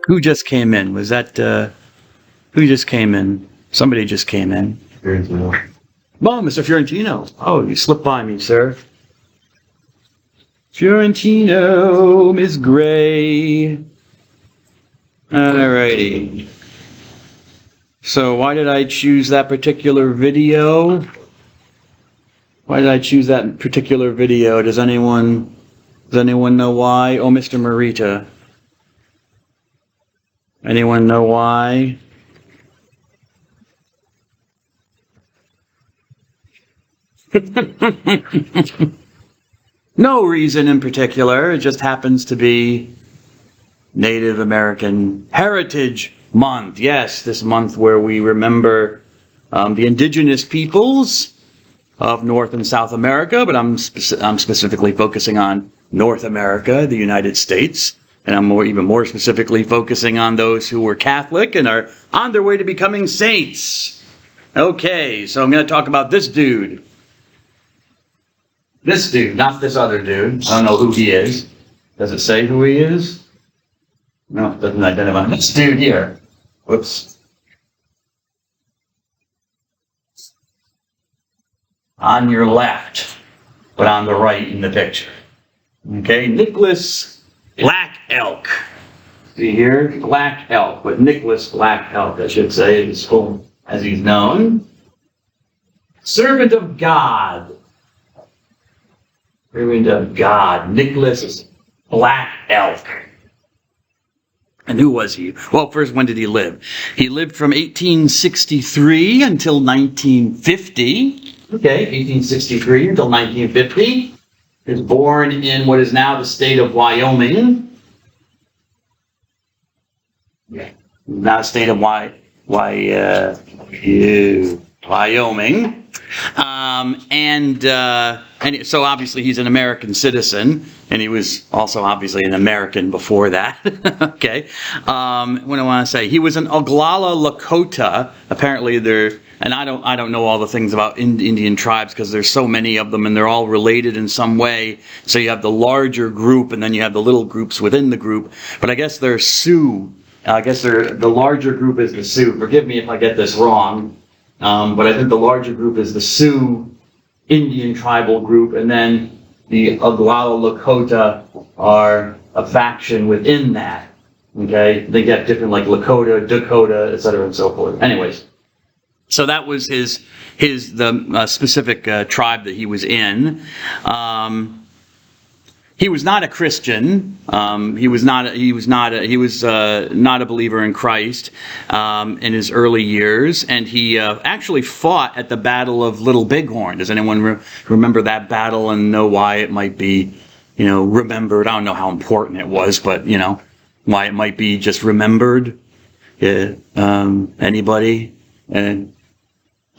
Who just came in? Was that, who just came in? Somebody just came in. Fiorentino. Oh, Mr. Fiorentino. Oh, you slipped by me, sir. Fiorentino, Miss Gray. Alrighty. So why did I choose that particular video? Why did I choose that particular video? Does anyone know why? Oh, Mr. Morita. Anyone know why? No reason in particular. It just happens to be Native American Heritage Month. Yes, this month where we remember the indigenous peoples of North and South America, but I'm specifically focusing on North America, the United States, and I'm even more specifically focusing on those who were Catholic and are on their way to becoming saints. Okay, so I'm going to talk about this dude. This dude, not this other dude. I don't know who he is. Does it say who he is? No, it doesn't identify. This dude here. Whoops. On your left, but on the right in the picture. Okay, Nicholas Black Elk. See here? Black Elk, but Nicholas Black Elk, I should say, is full as he's known. Servant of God. Servant of God, Nicholas Black Elk. And who was he? Well, first, when did he live? He lived from 1863 until 1950. Okay, 1863 until 1950. He was born in what is now the state of Wyoming. Now the state of Wyoming. And so obviously he's an American citizen, and he was also obviously an American before that. Okay. What do I want to say? He was an Oglala Lakota. Apparently and I don't know all the things about Indian tribes because there's so many of them and they're all related in some way. So you have the larger group and then you have the little groups within the group. But I guess they're Sioux. I guess the larger group is the Sioux. Forgive me if I get this wrong. But I think the larger group is the Sioux Indian tribal group, and then the Oglala Lakota are a faction within that. Okay, they get different, like Lakota, Dakota, etc., and so forth. Anyways, so that was the specific tribe that he was in. He was not a Christian. He was not a believer in Christ in his early years, and he actually fought at the Battle of Little Bighorn. Does anyone remember that battle and know why it might be, remembered? I don't know how important it was, but why it might be just remembered. Anybody? And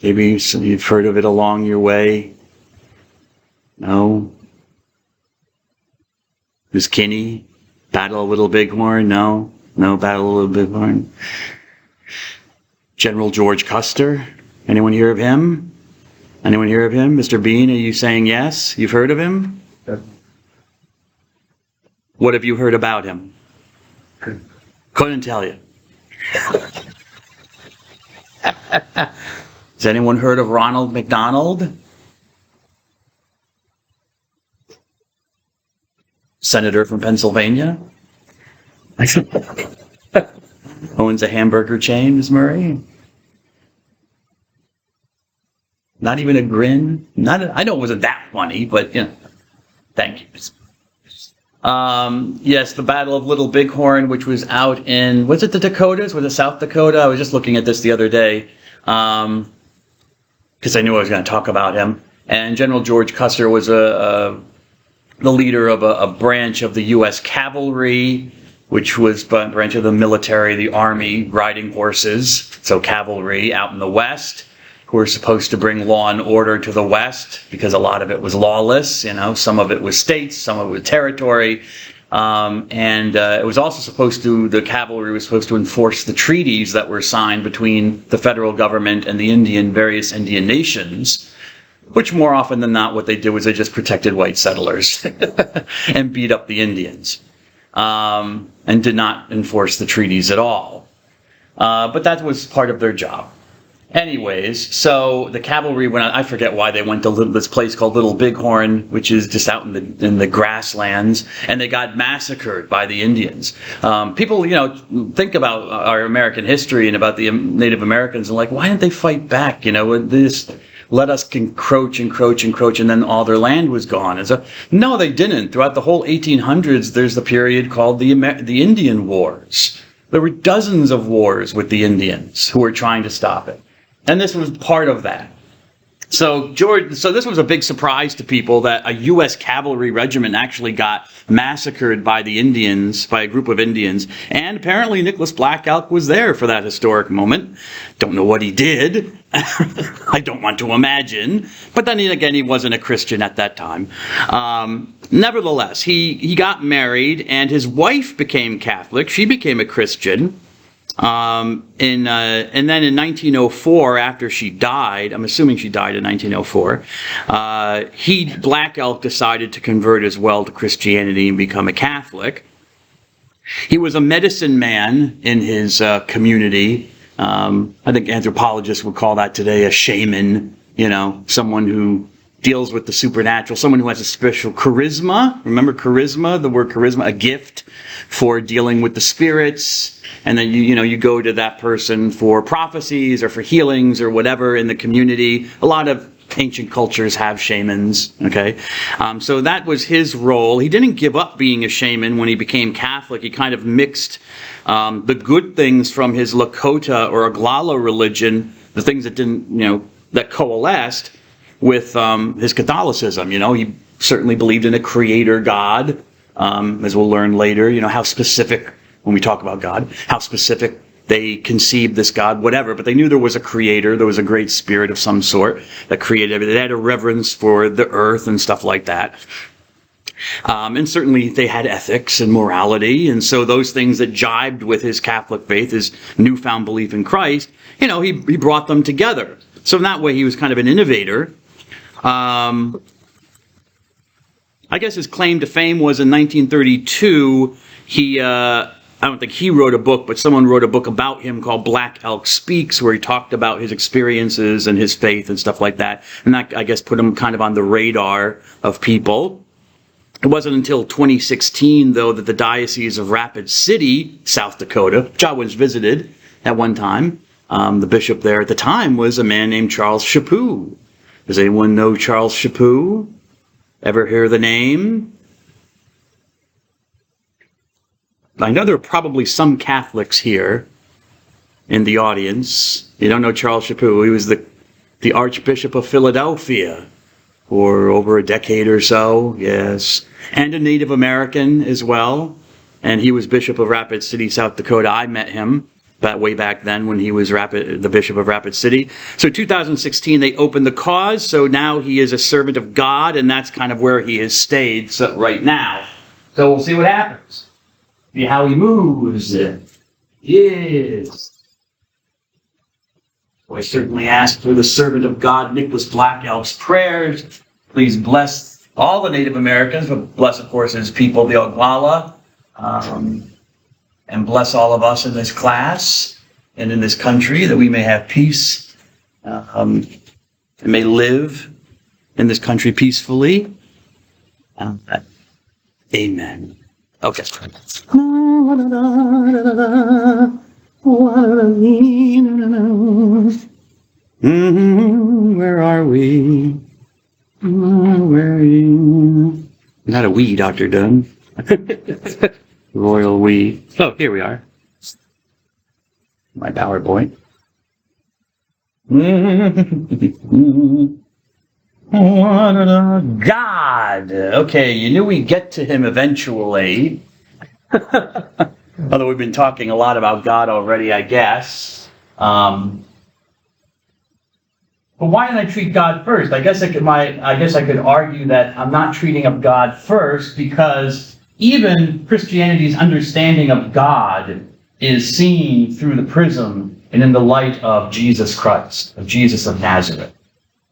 maybe you've heard of it along your way. No. Miss Kinney, Battle of Little Bighorn? No, Battle of Little Bighorn. General George Custer? Anyone hear of him? Mr. Bean, are you saying yes? You've heard of him? Yeah. What have you heard about him? Couldn't tell you. Has anyone heard of Ronald McDonald? Senator from Pennsylvania. Owns a hamburger chain, Ms. Murray. Not even a grin. I know it wasn't that funny, but thank you. Yes, the Battle of Little Bighorn, which was out in, was it the Dakotas? Was it South Dakota? I was just looking at this the other day because I knew I was going to talk about him. And General George Custer was the leader of a branch of the U.S. cavalry, which was a branch of the military, the army, riding horses, so cavalry out in the West, who were supposed to bring law and order to the West, because a lot of it was lawless, some of it was states, some of it was territory, and it was also the cavalry was supposed to enforce the treaties that were signed between the federal government and the various Indian nations, which more often than not, what they did was they just protected white settlers and beat up the Indians. and did not enforce the treaties at all. But that was part of their job. Anyways, so the cavalry went out. I forget why they went to this place called Little Bighorn, which is just out in the grasslands, and they got massacred by the Indians. People, think about our American history and about the Native Americans and like, why didn't they fight back? They just let us encroach, and then all their land was gone. And so, no, they didn't. Throughout the whole 1800s, there's the period called the Indian Wars. There were dozens of wars with the Indians who were trying to stop it. And this was part of that. So this was a big surprise to people that a U.S. cavalry regiment actually got massacred by the Indians, by a group of Indians. And apparently Nicholas Black Elk was there for that historic moment. Don't know what he did. I don't want to imagine. But then again, he wasn't a Christian at that time. Nevertheless, he got married and his wife became Catholic. She became a Christian. And then in 1904, after she died, I'm assuming she died in 1904, Black Elk decided to convert as well to Christianity and become a Catholic. He was a medicine man in his community. I think anthropologists would call that today a shaman, someone who deals with the supernatural, someone who has a special charisma. Remember charisma, the word charisma, a gift for dealing with the spirits. And then you go to that person for prophecies or for healings or whatever in the community. A lot of ancient cultures have shamans, okay? So that was his role. He didn't give up being a shaman when he became Catholic. He kind of mixed the good things from his Lakota or Oglala religion, the things that didn't, that coalesced with his Catholicism. He certainly believed in a creator God, as we'll learn later, how specific, when we talk about God, how specific they conceived this God, whatever, but they knew there was a creator, there was a great spirit of some sort that created everything. They had a reverence for the earth and stuff like that. And certainly they had ethics and morality, and so those things that jibed with his Catholic faith, his newfound belief in Christ, he brought them together. So in that way, he was kind of an innovator. I guess his claim to fame was in 1932, I don't think he wrote a book, but someone wrote a book about him called Black Elk Speaks, where he talked about his experiences and his faith and stuff like that. And that, I guess, put him kind of on the radar of people. It wasn't until 2016, though, that the Diocese of Rapid City, South Dakota, which I once visited at one time, the bishop there at the time was a man named Charles Chaput. Does anyone know Charles Chaput? Ever hear the name? I know there are probably some Catholics here in the audience. You don't know Charles Chaput. He was the Archbishop of Philadelphia for over a decade or so, yes. And a Native American as well. And he was Bishop of Rapid City, South Dakota. I met him way back then when he was the Bishop of Rapid City. So 2016, they opened the cause. So now he is a servant of God, and that's kind of where he has stayed right now. So we'll see what happens. See how he moves. Yes. So I certainly ask for the servant of God, Nicholas Black Elk's prayers. Please bless all the Native Americans, but bless, of course, his people, the Oglala, and bless all of us in this class and in this country, that we may have peace and may live in this country peacefully. Amen. Okay. Where are we? Where are you? Not a we, Dr. Dunn. Royal we. Oh, here we are. My PowerPoint. God. Okay, you knew we'd get to him eventually. Although we've been talking a lot about God already, I guess. But why did I treat God first? I guess I could argue that I'm not treating of God first because even Christianity's understanding of God is seen through the prism and in the light of Jesus Christ, of Jesus of Nazareth.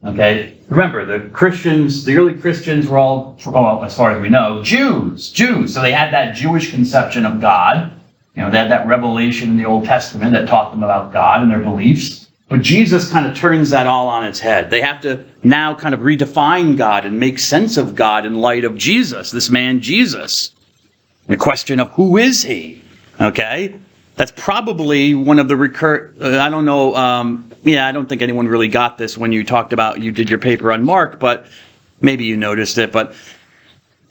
Okay? Remember, the Christians, the early Christians were all, well, as far as we know, Jews. So they had that Jewish conception of God. They had that revelation in the Old Testament that taught them about God and their beliefs. But Jesus kind of turns that all on its head. They have to now kind of redefine God and make sense of God in light of Jesus, this man Jesus. The question of who is he? Okay? That's probably one of the I don't know, I don't think anyone really got this when you did your paper on Mark, but maybe you noticed it. But,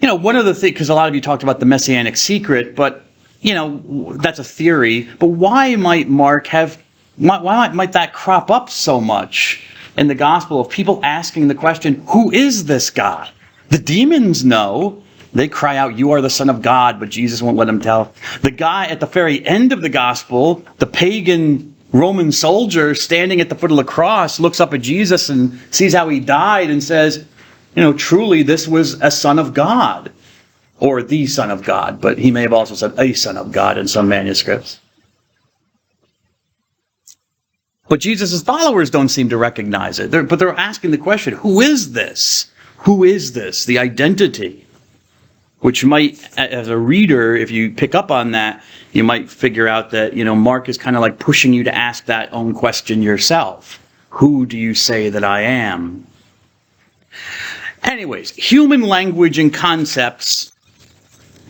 one of the things, because a lot of you talked about the Messianic secret, but, that's a theory. But why might why might that crop up so much in the gospel of people asking the question, who is this God? The demons know. They cry out, "You are the Son of God," but Jesus won't let them tell. The guy at the very end of the gospel, the pagan Roman soldier standing at the foot of the cross, looks up at Jesus and sees how he died and says, truly this was a Son of God, or the Son of God, but he may have also said a Son of God in some manuscripts. But Jesus' followers don't seem to recognize it. But they're asking the question, who is this? Who is this? The identity. Which might, as a reader, if you pick up on that, you might figure out that, Mark is kind of like pushing you to ask that own question yourself. Who do you say that I am? Anyways, human language and concepts,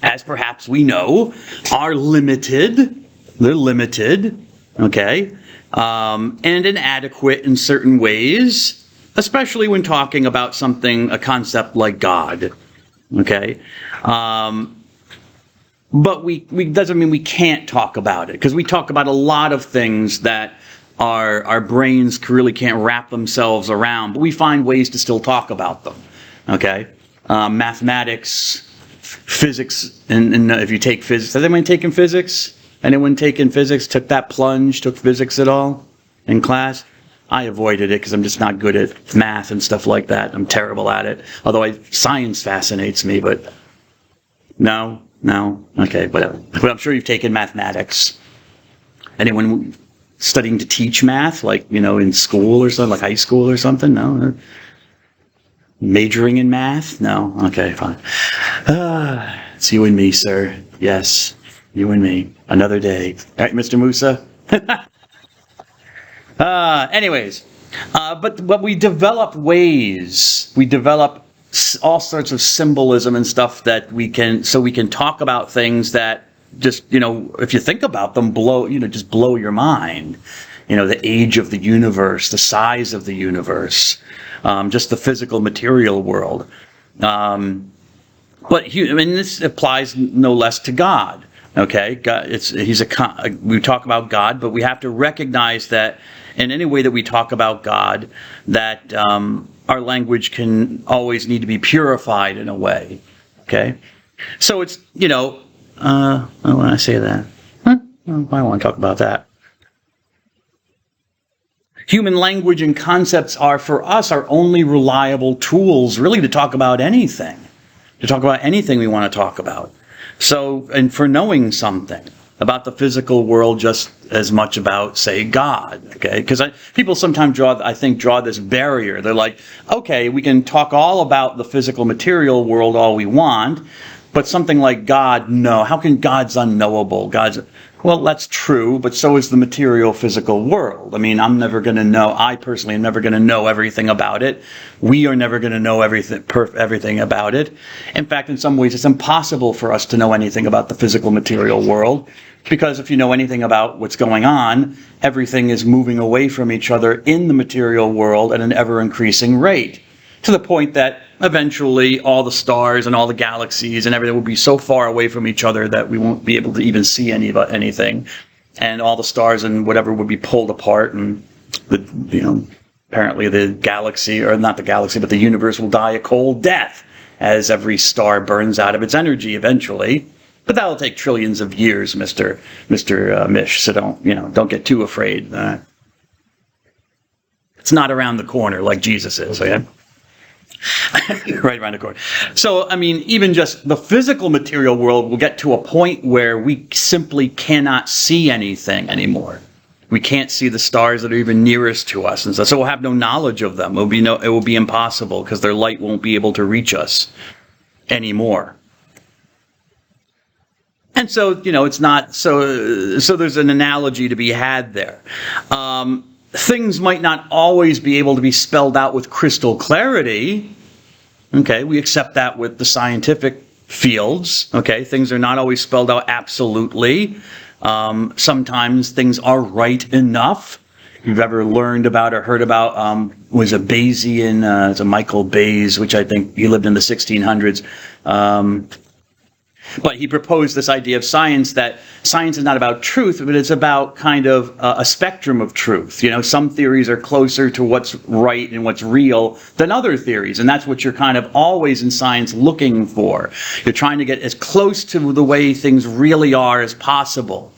as perhaps we know, are limited. They're limited, okay? And inadequate in certain ways, especially when talking about a concept like God. Okay, but we doesn't mean we can't talk about it, because we talk about a lot of things that our brains really can't wrap themselves around, but we find ways to still talk about them. Okay, mathematics, physics, and if you take physics, has anyone taken physics? Anyone taken physics? Took that plunge? Took physics at all in class? I avoided it because I'm just not good at math and stuff like that. I'm terrible at it. Although science fascinates me, but no, okay, whatever. But I'm sure you've taken mathematics. Anyone studying to teach math, like, in school or something, like high school or something? No? Majoring in math? No? Okay, fine. It's you and me, sir. Yes, you and me. Another day. All right, Mr. Musa? But we develop all sorts of symbolism and stuff that we can talk about things that just, if you think about them, just blow your mind. The age of the universe, the size of the universe, just the physical material world. But this applies no less to God. Okay, God, we talk about God, but we have to recognize that in any way that we talk about God, that our language can always need to be purified in a way. Okay, so it's why I say that? I want to talk about that. Human language and concepts are, for us, our only reliable tools, really, to talk about anything. We want to talk about. So, and for knowing something about the physical world just as much about, say, God, okay? Because people sometimes draw this barrier. They're like, okay, we can talk all about the physical material world all we want, but something like God, no. How can God's unknowable? Well, that's true, but so is the material physical world. I mean, I personally am never going to know everything about it. We are never going to know everything about it. In fact, in some ways, it's impossible for us to know anything about the physical material world, because if you know anything about what's going on, everything is moving away from each other in the material world at an ever-increasing rate, to the point that eventually all the stars and all the galaxies and everything will be so far away from each other that we won't be able to even see anything. And all the stars and whatever would be pulled apart, and apparently the galaxy, or not the galaxy, but the universe will die a cold death as every star burns out of its energy eventually. But that'll take trillions of years, Mr. Mish, so don't get too afraid. It's not around the corner like Jesus is, okay? Right around the corner. So, I mean, even just the physical material world will get to a point where we simply cannot see anything anymore. We can't see the stars that are even nearest to us, and so we'll have no knowledge of them. It will be impossible because their light won't be able to reach us anymore. And so, it's not so there's an analogy to be had there. Things might not always be able to be spelled out with crystal clarity. Okay, we accept that with the scientific fields. Okay, things are not always spelled out absolutely. Sometimes things are right enough. If you've ever learned about or heard about, was a Bayesian, it's a Michael Bayes, which I think he lived in the 1600s. But he proposed this idea of science, that science is not about truth, but it's about kind of a spectrum of truth. Some theories are closer to what's right and what's real than other theories. And that's what you're kind of always in science looking for. You're trying to get as close to the way things really are as possible.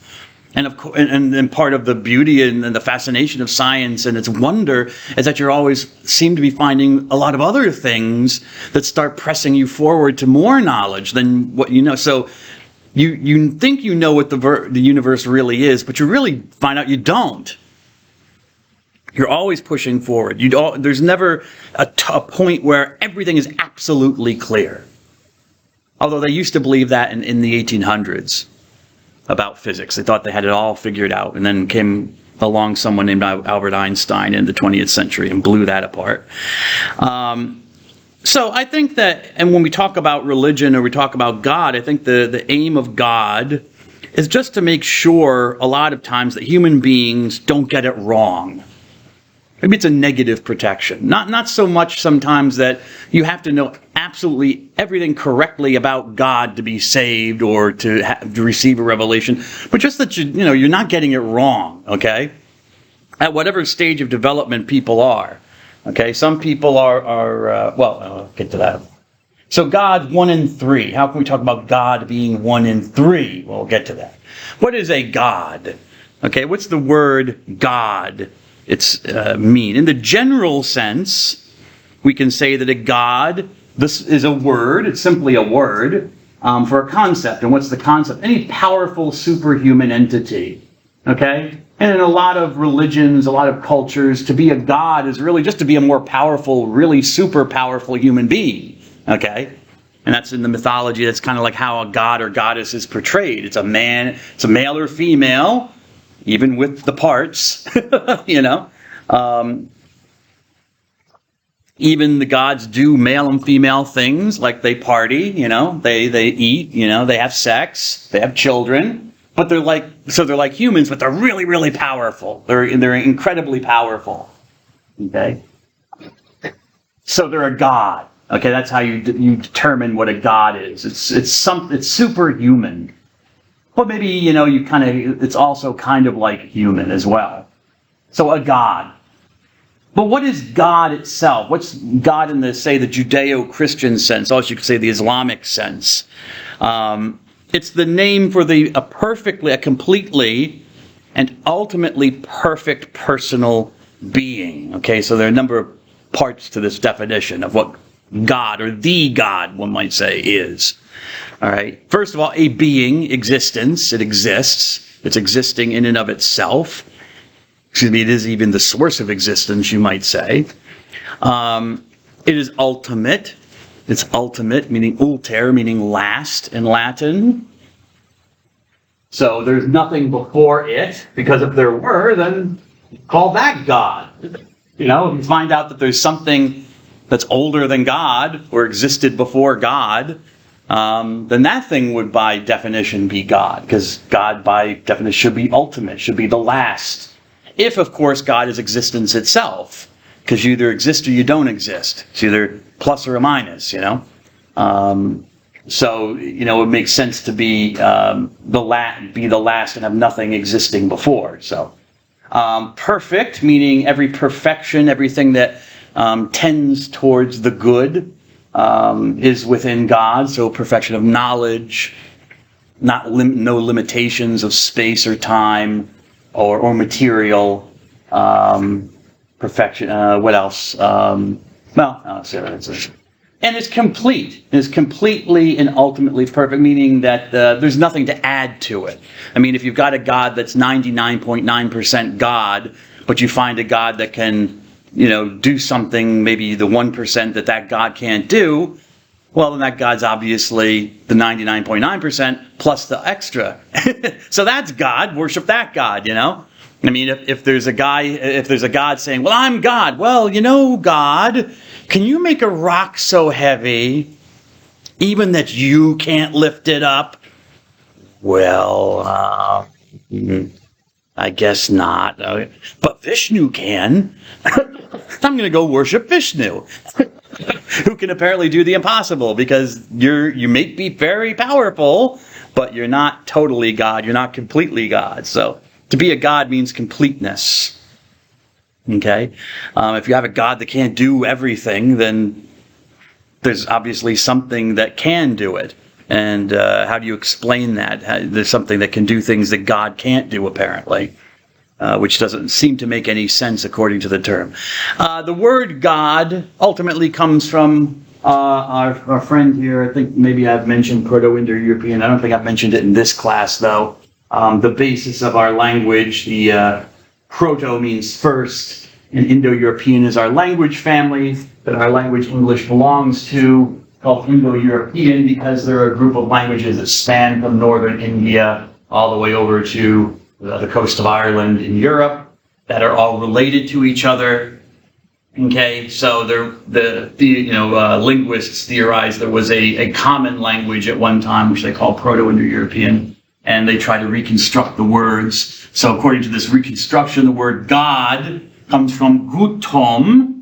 And of course, and part of the beauty and the fascination of science and its wonder is that you always seem to be finding a lot of other things that start pressing you forward to more knowledge than what you know. So you think you know what the universe really is, but you really find out you don't. You're always pushing forward. There's never a point where everything is absolutely clear. Although they used to believe that in the 1800s. About physics. They thought they had it all figured out, and then came along someone named Albert Einstein in the 20th century and blew that apart. So I think that, and when we talk about religion or we talk about God, I think the aim of God is just to make sure a lot of times that human beings don't get it wrong. Maybe it's a negative protection. Not so much sometimes that you have to know absolutely everything correctly about God to be saved or to receive a revelation, but just that you're not getting it wrong, okay? At whatever stage of development people are, okay? Some people are I'll get to that. So God, 1 in 3. How can we talk about God being 1 in 3? Well, we'll get to that. What is a God? Okay, what's the word God? It's mean. In the general sense, we can say that a God, this is a word, it's simply a word for a concept. And what's the concept? Any powerful superhuman entity. Okay? And in a lot of religions, a lot of cultures, to be a God is really just to be a more powerful, really super powerful human being. Okay? And that's in the mythology, that's kind of like how a god or goddess is portrayed. It's a man, it's a male or female, even with the parts, even the gods do male and female things, like they party, they eat, they have sex, they have children, but they're like humans, but they're really, really powerful. They're incredibly powerful. Okay? So they're a god. Okay, that's how you determine what a god is. It's superhuman. But maybe, it's also kind of like human as well. So a God. But what is God itself? What's God in the Judeo-Christian sense? Also, you could say the Islamic sense. It's the name for a completely and ultimately perfect personal being. Okay, so there are a number of parts to this definition of what God, or the God, one might say, is. All right. First of all, a being, existence. It exists. It's existing in and of itself. It is even the source of existence, you might say. It is ultimate. It's ultimate, meaning ulter, meaning last in Latin. So there's nothing before it, because if there were, then call that God. If you find out that there's something that's older than God or existed before God, then that thing would by definition be God, because God by definition should be ultimate, should be the last. If, of course, God is existence itself, because you either exist or you don't exist. It's either plus or a minus, So, it makes sense to be the last and have nothing existing before. So, perfect, meaning every perfection, everything that tends towards the good, is within God. So perfection of knowledge, no limitations of space or time or material. Perfection. What else? And it's complete. It's completely and ultimately perfect, meaning that there's nothing to add to it. I mean, if you've got a God that's 99.9% God, but you find a God that can, do something, maybe the 1% that God can't do, well, then that God's obviously the 99.9% plus the extra. So that's God. Worship that God, I mean, if there's a God saying, well, I'm God. Well, God, can you make a rock so heavy even that you can't lift it up? Well, I guess not. But Vishnu can. I'm going to go worship Vishnu, who can apparently do the impossible, because you may be very powerful, but you're not totally God. You're not completely God. So to be a God means completeness. Okay? If you have a God that can't do everything, then there's obviously something that can do it. And how do you explain that? There's something that can do things that God can't do, apparently, which doesn't seem to make any sense according to the term. The word God ultimately comes from our friend here. I think maybe I've mentioned Proto-Indo-European. I don't think I've mentioned it in this class, though. The basis of our language, the Proto means first, and Indo-European is our language family that our language English belongs to, called Indo-European because there are a group of languages that span from northern India all the way over to the coast of Ireland in Europe that are all related to each other. Okay, so linguists theorize there was a common language at one time, which they call Proto-Indo-European, and they try to reconstruct the words. So according to this reconstruction, the word God comes from gutom,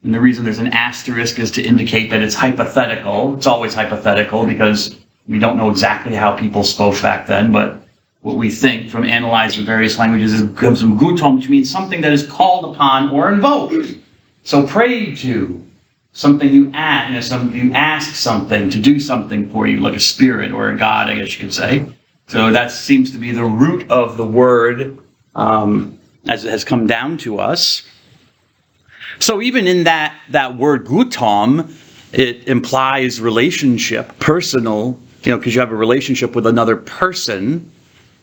and the reason there's an asterisk is to indicate that it's hypothetical. It's always hypothetical because we don't know exactly how people spoke back then, but what we think from analyzing various languages is it comes from gutom, which means something that is called upon or invoked. So prayed to, something you ask, you ask something to do something for you, like a spirit or a god, I guess you could say. So that seems to be the root of the word as it has come down to us. So even in that word gutom, it implies relationship, personal, because you have a relationship with another person.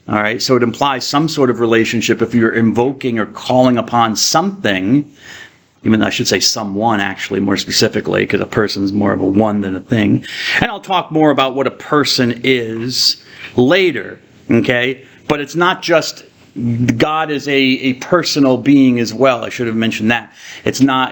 All right, so it implies some sort of relationship if you're invoking or calling upon something, even I should say someone actually more specifically, because a person's more of a one than a thing. And I'll talk more about what a person is later, okay? But it's not just God is a personal being as well. I should have mentioned that.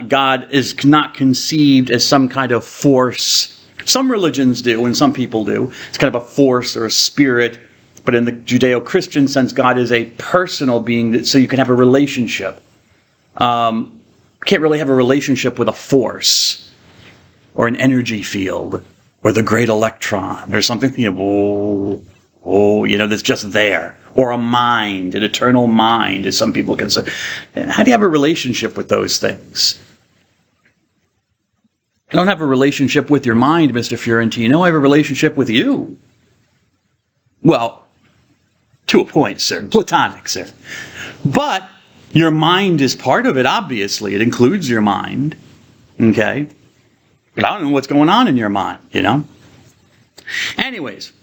God is not conceived as some kind of force. Some religions do, and some people do. It's kind of a force or a spirit. But in the Judeo-Christian sense, God is a personal being, so you can have a relationship. Can't really have a relationship with a force or an energy field or the great electron or something, that's just there. Or a mind, an eternal mind, as some people can say. How do you have a relationship with those things? I don't have a relationship with your mind, Mr. Fiorentino. I have a relationship with you. Well, to a point, sir. Platonic, sir. But your mind is part of it, obviously. It includes your mind. Okay? But I don't know what's going on in your mind, Anyways,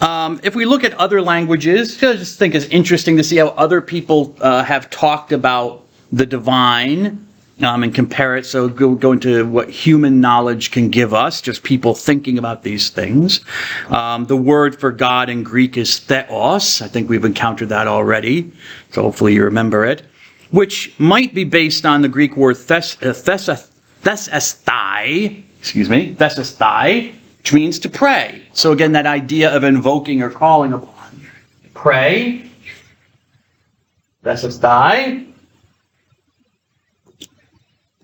if we look at other languages, I just think it's interesting to see how other people have talked about the divine and compare it. So go into what human knowledge can give us, just people thinking about these things. The word for God in Greek is theos. I think we've encountered that already, so hopefully you remember it, which might be based on the Greek word thesestai, which means to pray. So again, that idea of invoking or calling upon. Pray. Thesestai.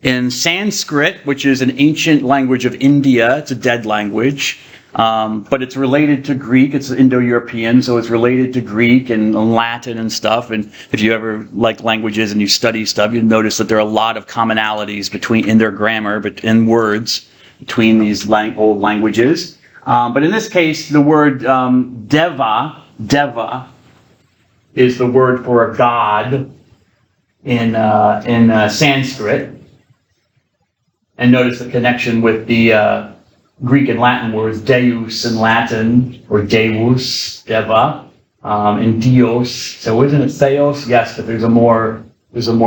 In Sanskrit, which is an ancient language of India, it's a dead language, but it's related to Greek. It's Indo-European, so it's related to Greek and Latin and stuff. And if you ever like languages and you study stuff, you'll notice that there are a lot of commonalities in their grammar, but in words, between these old languages. But in this case, the word deva is the word for a god in Sanskrit. And notice the connection with the Greek and Latin words, deus in Latin, or deus, deva, and dios. So isn't it theos? Yes, but there's a more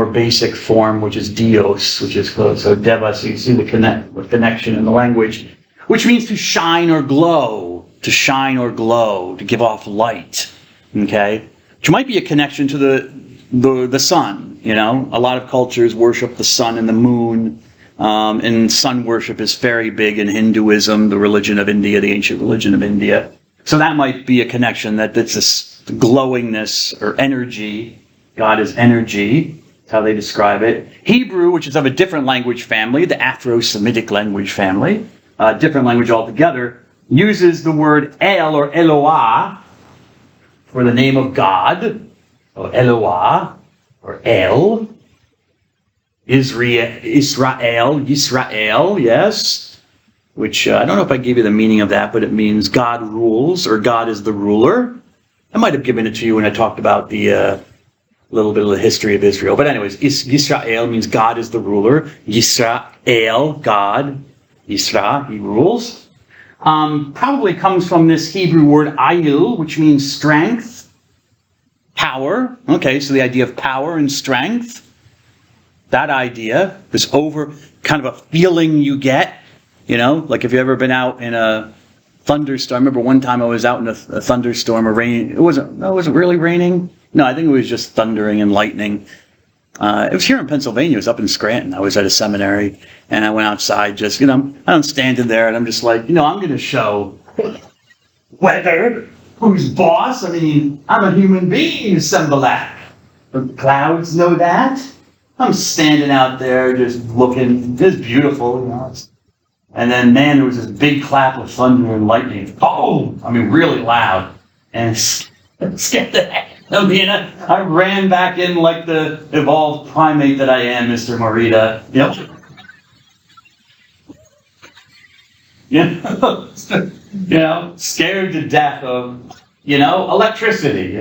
basic form, which is dios, which is close. So deva, so you see the connection in the language, which means to shine or glow, to give off light, okay? Which might be a connection to the sun, you know? A lot of cultures worship the sun and the moon, and sun worship is very big in Hinduism, the religion of India, the ancient religion of India. So that might be a connection, that it's this glowingness or energy. God is energy. That's how they describe it. Hebrew, which is of a different language family, the Afro-Semitic language family, different language altogether, uses the word El or Eloah for the name of God, or Eloah, or El. Israel, yes. Which, I don't know if I gave you the meaning of that, but it means God rules, or God is the ruler. I might have given it to you when I talked about the little bit of the history of Israel. But anyways, Yisrael means God is the ruler. Yisrael, God. Yisra, he rules. Probably comes from this Hebrew word ayil, which means strength, power. Okay, so the idea of power and strength. That idea, this kind of a feeling you get, you know, like if you've ever been out in a thunderstorm. I remember one time I was out in a thunderstorm or rain. It wasn't really raining. No, I think it was just thundering and lightning. It was here in Pennsylvania. It was up in Scranton. I was at a seminary, and I went outside just, I'm standing there, and I'm just like, I'm going to show weather, who's boss. I mean, I'm a human being, Sembalak. The clouds know that. I'm standing out there just looking. It's beautiful, And then, man, there was this big clap of thunder and lightning. Oh! I mean, really loud. And scared the heck out of me. And I ran back in like the evolved primate that I am, Mr. Morita. Scared to death of, electricity,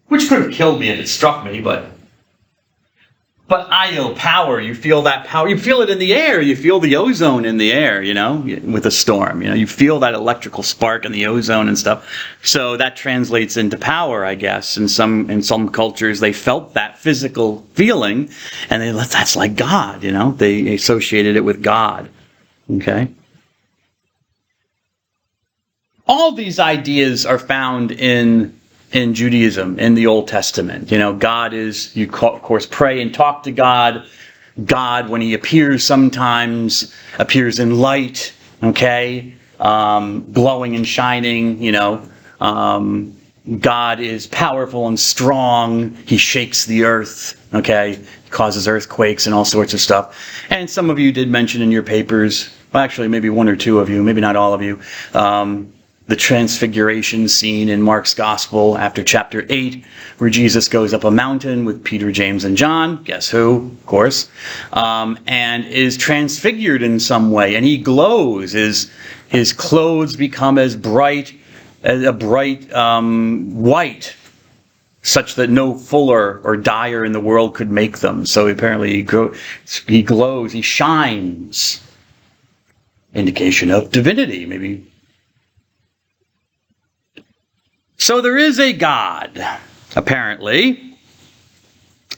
Which could have killed me if it struck me, but ayil, power, you feel that power. You feel it in the air. You feel the ozone in the air, with a storm. You feel that electrical spark in the ozone and stuff. So that translates into power, I guess. In some cultures, they felt that physical feeling, and that's like God, They associated it with God. Okay? All these ideas are found in Judaism, in the Old Testament. God is, you of course pray and talk to God. God, when he appears sometimes, appears in light, okay? Glowing and shining, God is powerful and strong. He shakes the earth, okay? Causes earthquakes and all sorts of stuff. And some of you did mention in your papers, well, actually maybe one or two of you, maybe not all of you, the transfiguration scene in Mark's Gospel after chapter 8, where Jesus goes up a mountain with Peter, James, and John, guess who, of course, and is transfigured in some way, and he glows. His clothes become as bright white, such that no fuller or dyer in the world could make them. So apparently he glows, he shines. Indication of divinity, maybe. So there is a God, apparently.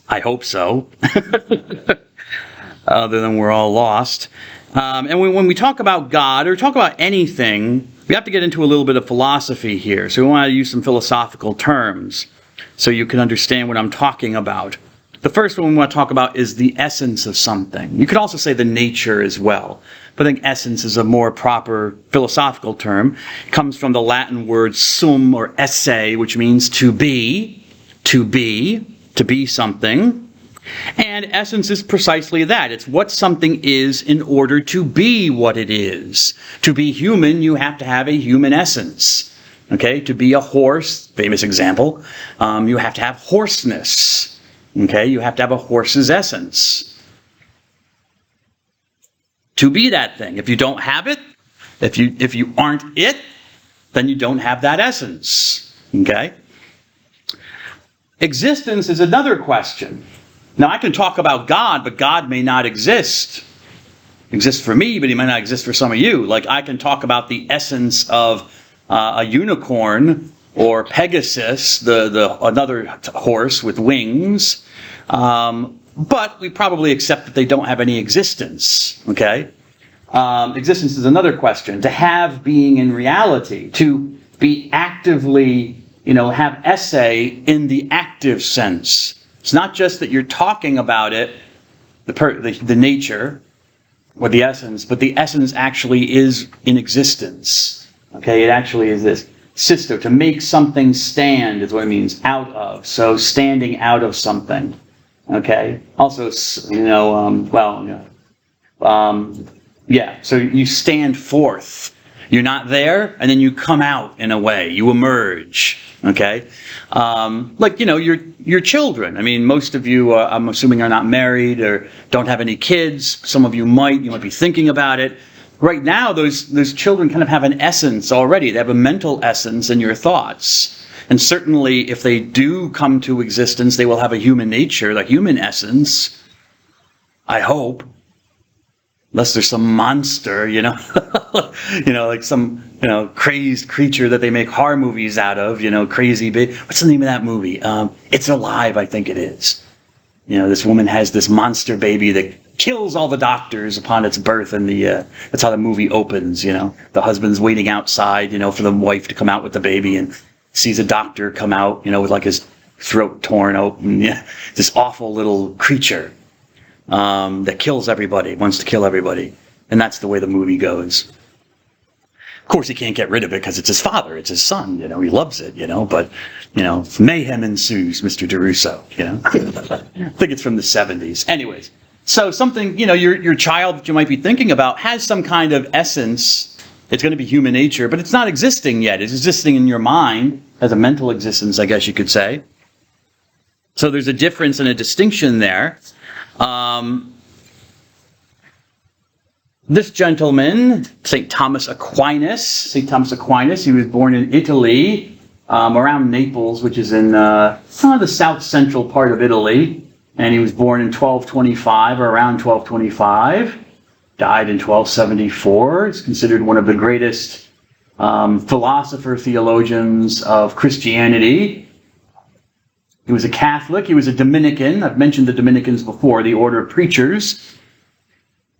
I hope so. Other than we're all lost. And when we talk about God, or talk about anything, we have to get into a little bit of philosophy here. So we want to use some philosophical terms so you can understand what I'm talking about. The first one we want to talk about is the essence of something. You could also say the nature as well. But I think essence is a more proper philosophical term. It comes from the Latin word sum or esse, which means to be something. And essence is precisely that. It's what something is in order to be what it is. To be human, you have to have a human essence. Okay? To be a horse, famous example, you have to have horseness. Okay? You have to have a horse's essence. To be that thing. If you don't have it, if you aren't it, then you don't have that essence. Okay? Existence is another question. Now, I can talk about God, but God may not exist. exist for me, but he might not exist for some of you. Like I can talk about the essence of a unicorn or Pegasus, the another horse with wings, but we probably accept that they don't have any existence. Okay, existence is another question. To have being in reality, to be actively, have essay in the active sense. It's not just that you're talking about it, the nature or the essence, but the essence actually is in existence. Okay, it actually is this. Sisto, to make something stand is what it means, out of. So standing out of something. Okay. Also, so you stand forth. You're not there, and then you come out in a way. You emerge. Okay. Your children. I mean, most of you, I'm assuming, are not married or don't have any kids. Some of you might. You might be thinking about it. Right now, those children kind of have an essence already. They have a mental essence in your thoughts. And certainly, if they do come to existence, they will have a human nature, like human essence. I hope. Unless there's some monster, like some, crazed creature that they make horror movies out of, crazy big. What's the name of that movie? It's Alive, I think it is. This woman has this monster baby that kills all the doctors upon its birth, and that's how the movie opens. The husband's waiting outside, for the wife to come out with the baby, and sees a doctor come out, with like his throat torn open. This awful little creature that kills everybody, wants to kill everybody, and that's the way the movie goes. Of course, he can't get rid of it because it's his father, it's his son. He loves it. But mayhem ensues, Mr. DeRusso. I think it's from the 70s. Anyways. So something, your child that you might be thinking about has some kind of essence. It's going to be human nature, but it's not existing yet. It's existing in your mind as a mental existence, I guess you could say. So there's a difference and a distinction there. This gentleman, St. Thomas Aquinas, he was born in Italy, around Naples, which is in the south central part of Italy. And he was born in 1225, or around 1225, died in 1274. He's considered one of the greatest theologians of Christianity. He was a Catholic. He was a Dominican. I've mentioned the Dominicans before, the order of preachers,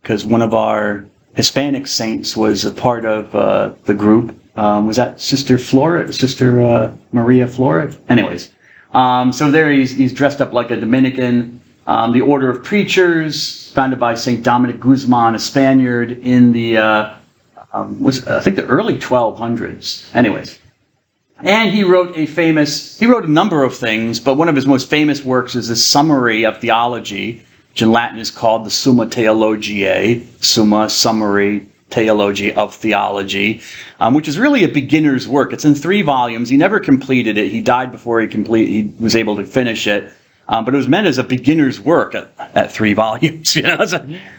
because one of our Hispanic saints was a part of the group. Was that Sister Maria Flora? Anyways. So there he's dressed up like a Dominican. The Order of Preachers, founded by St. Dominic Guzman, a Spaniard, in the, I think the early 1200s. Anyways. And he wrote a number of things, but one of his most famous works is a summary of theology, which in Latin is called the Summa Theologiae, summary theology of theology, which is really a beginner's work. It's in 3 volumes. He never completed it. He died before he was able to finish it. But it was meant as a beginner's work at 3 volumes.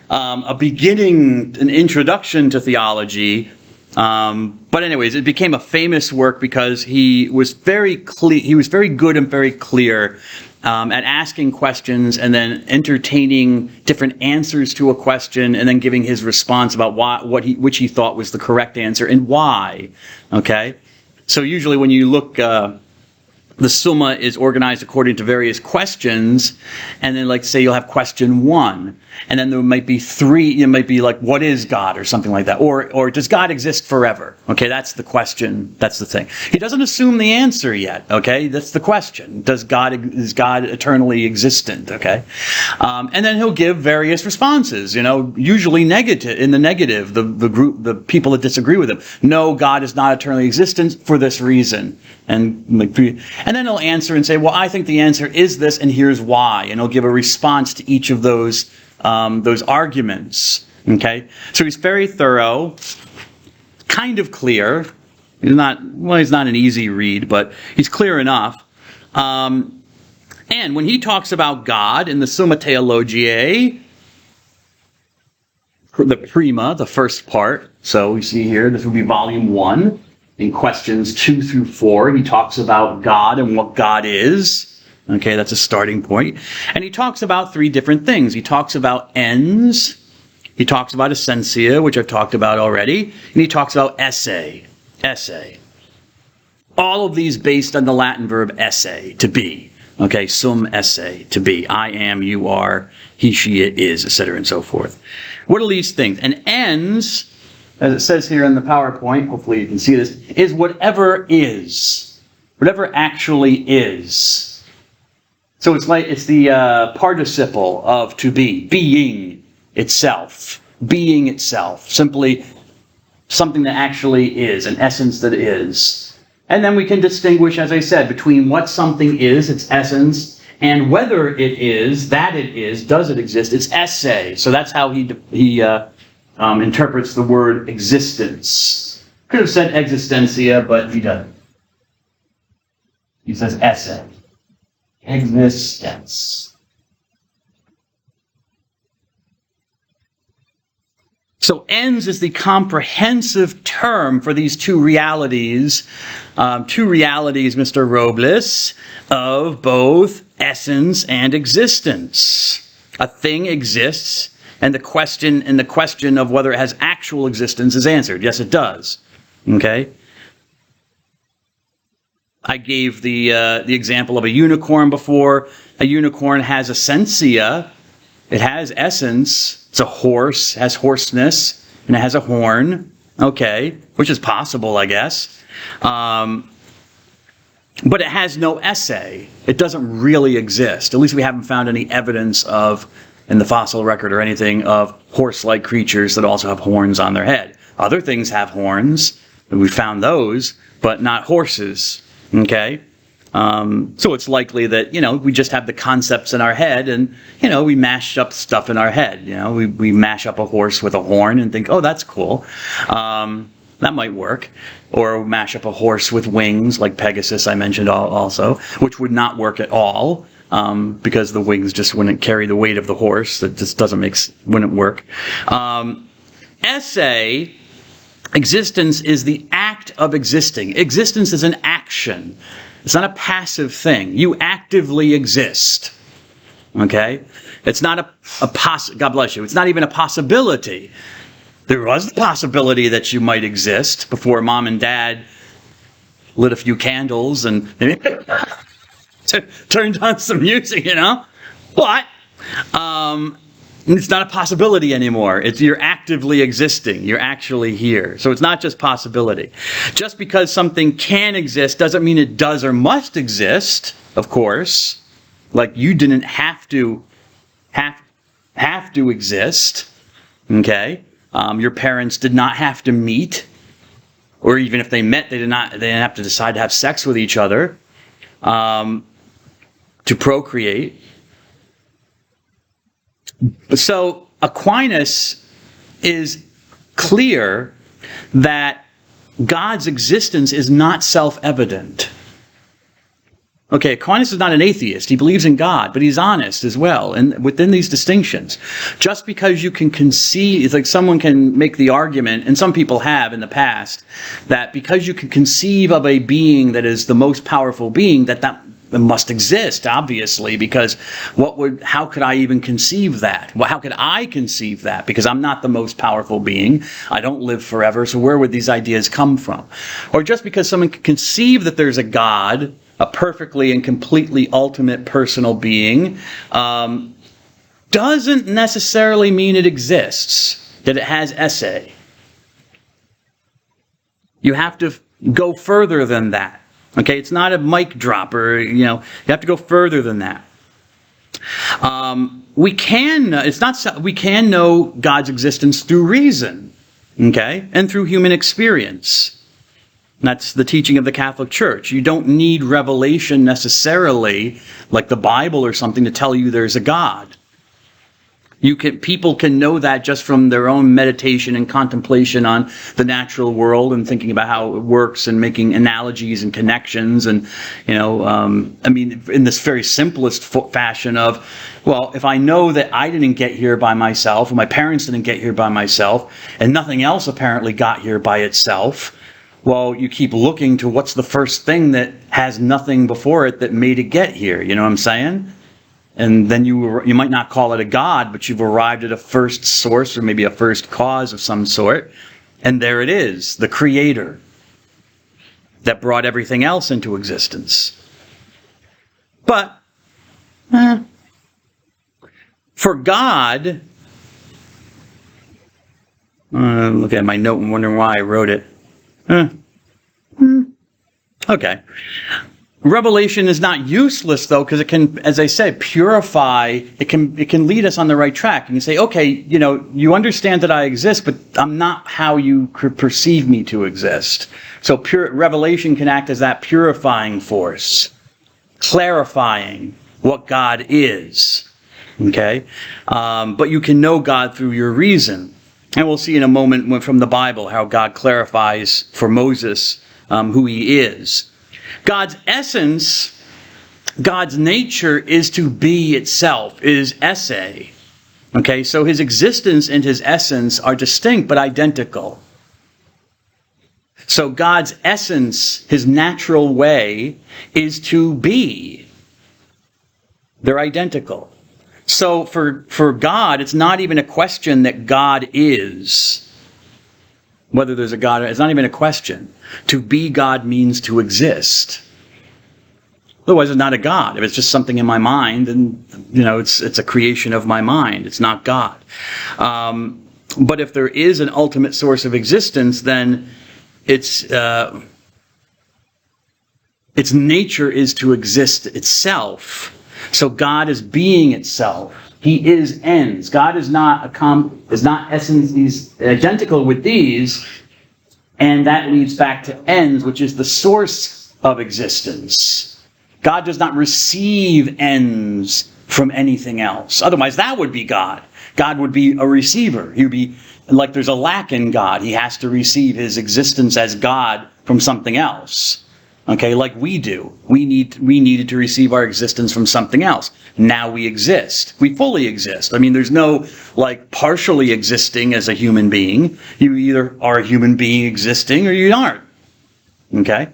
A beginning, an introduction to theology. But anyways, it became a famous work because he was very good and very clear at asking questions and then entertaining different answers to a question and then giving his response about which he thought was the correct answer and why. Okay? So usually when you look, the Summa is organized according to various questions, and then, like, say you'll have question 1, and then there might be 3. It might be like, what is God, or something like that, or does God exist forever? Okay, that's the question. That's the thing. He doesn't assume the answer yet. Okay, that's the question. Is God eternally existent? Okay, and then he'll give various responses. Usually negative. In the negative, the people that disagree with him. No, God is not eternally existent for this reason. And then he'll answer and say, well, I think the answer is this, and here's why. And he'll give a response to each of those arguments. Okay? So he's very thorough, kind of clear. He's not an easy read, but he's clear enough. And when he talks about God in the Summa Theologiae, the prima, the first part, so we see here, this would be volume 1. In questions 2 through 4, he talks about God and what God is. Okay, that's a starting point. And he talks about 3 different things. He talks about ends, He talks about essentia, which I've talked about already. And he talks about esse. Esse. All of these based on the Latin verb esse, to be. Okay, sum esse, to be. I am, you are, he, she, it is, etc. and so forth. What are these things? And ens, as it says here in the PowerPoint, hopefully you can see this, is whatever is. Whatever actually is. So it's the participle of to be, being itself. Being itself. Simply something that actually is, an essence that is. And then we can distinguish, as I said, between what something is, its essence, and whether it is, that it is, does it exist, its esse. So that's how he interprets the word existence. Could have said existentia, but he doesn't. He says esse. Existence. So ens is the comprehensive term for these two realities, Mr. Robles, of both essence and existence. A thing exists, and the question of whether it has actual existence is answered. Yes, it does. Okay? I gave the example of a unicorn before. A unicorn has essentia. It has essence. It's a horse, has hoarseness, and it has a horn. Okay, which is possible, I guess. But it has no esse. It doesn't really exist. At least we haven't found any evidence of, in the fossil record or anything, of horse-like creatures that also have horns on their head. Other things have horns. We found those, but not horses. Okay? So it's likely that, we just have the concepts in our head and, we mash up stuff in our head. We mash up a horse with a horn and think, oh, that's cool. That might work. Or mash up a horse with wings, like Pegasus I mentioned also, which would not work at all, because the wings just wouldn't carry the weight of the horse. That just wouldn't work. Esse, existence is the act of existing. Existence is an action. It's not a passive thing. You actively exist. Okay? It's not God bless you. It's not even a possibility. There was the possibility that you might exist before mom and dad lit a few candles and turned on some music, But it's not a possibility anymore. You're actively existing. You're actually here. So it's not just possibility. Just because something can exist doesn't mean it does or must exist, of course. Like you didn't have to exist. Okay? Your parents did not have to meet. Or even if they met, they didn't have to decide to have sex with each other to procreate. So Aquinas is clear that God's existence is not self-evident. Okay, Aquinas is not an atheist. He believes in God, but he's honest as well. And within these distinctions, just because you can conceive, it's like someone can make the argument, and some people have in the past, that because you can conceive of a being that is the most powerful being, that must exist, obviously, because how could I even conceive that? Well, how could I conceive that? Because I'm not the most powerful being. I don't live forever, so where would these ideas come from? Or just because someone can conceive that there's a God, a perfectly and completely ultimate personal being, doesn't necessarily mean it exists, that it has esse. You have to go further than that. Okay, it's not a mic drop or, you have to go further than that. We can know God's existence through reason, okay, and through human experience. That's the teaching of the Catholic Church. You don't need revelation necessarily, like the Bible or something, to tell you there's a God. People can know that just from their own meditation and contemplation on the natural world and thinking about how it works and making analogies and connections and, in this very simplest fashion of, well, if I know that I didn't get here by myself, and my parents didn't get here by myself, and nothing else apparently got here by itself, well, you keep looking to what's the first thing that has nothing before it that made it get here. You know what I'm saying? and then you might not call it a God, but you've arrived at a first source or maybe a first cause of some sort. And there it is, the Creator that brought everything else into existence. But for God, look at my note and wondering why I wrote it. Okay. Revelation is not useless, though, because it can, as I said, purify. It can lead us on the right track. And you say, okay, you understand that I exist, but I'm not how you perceive me to exist. So revelation can act as that purifying force, clarifying what God is. Okay? But you can know God through your reason. And we'll see in a moment from the Bible how God clarifies for Moses who he is. God's essence, God's nature is to be itself, is esse. Okay, so his existence and his essence are distinct but identical. So God's essence, his natural way, is to be. They're identical. So for God, it's not even a question that God is. Whether there's a God, it's not even a question. To be God means to exist. Otherwise, it's not a God. If it's just something in my mind, then it's a creation of my mind. It's not God. But if there is an ultimate source of existence, then its nature is to exist itself. So God is being itself. He is ends. God is not essence. He's identical with these, and that leads back to ends, which is the source of existence. God does not receive ends from anything else. Otherwise, that would be God. God would be a receiver. He would be like there's a lack in God. He has to receive his existence as God from something else. Okay, like we do. We needed to receive our existence from something else. Now we exist. We fully exist. I mean, there's no partially existing as a human being. You either are a human being existing or you aren't. Okay?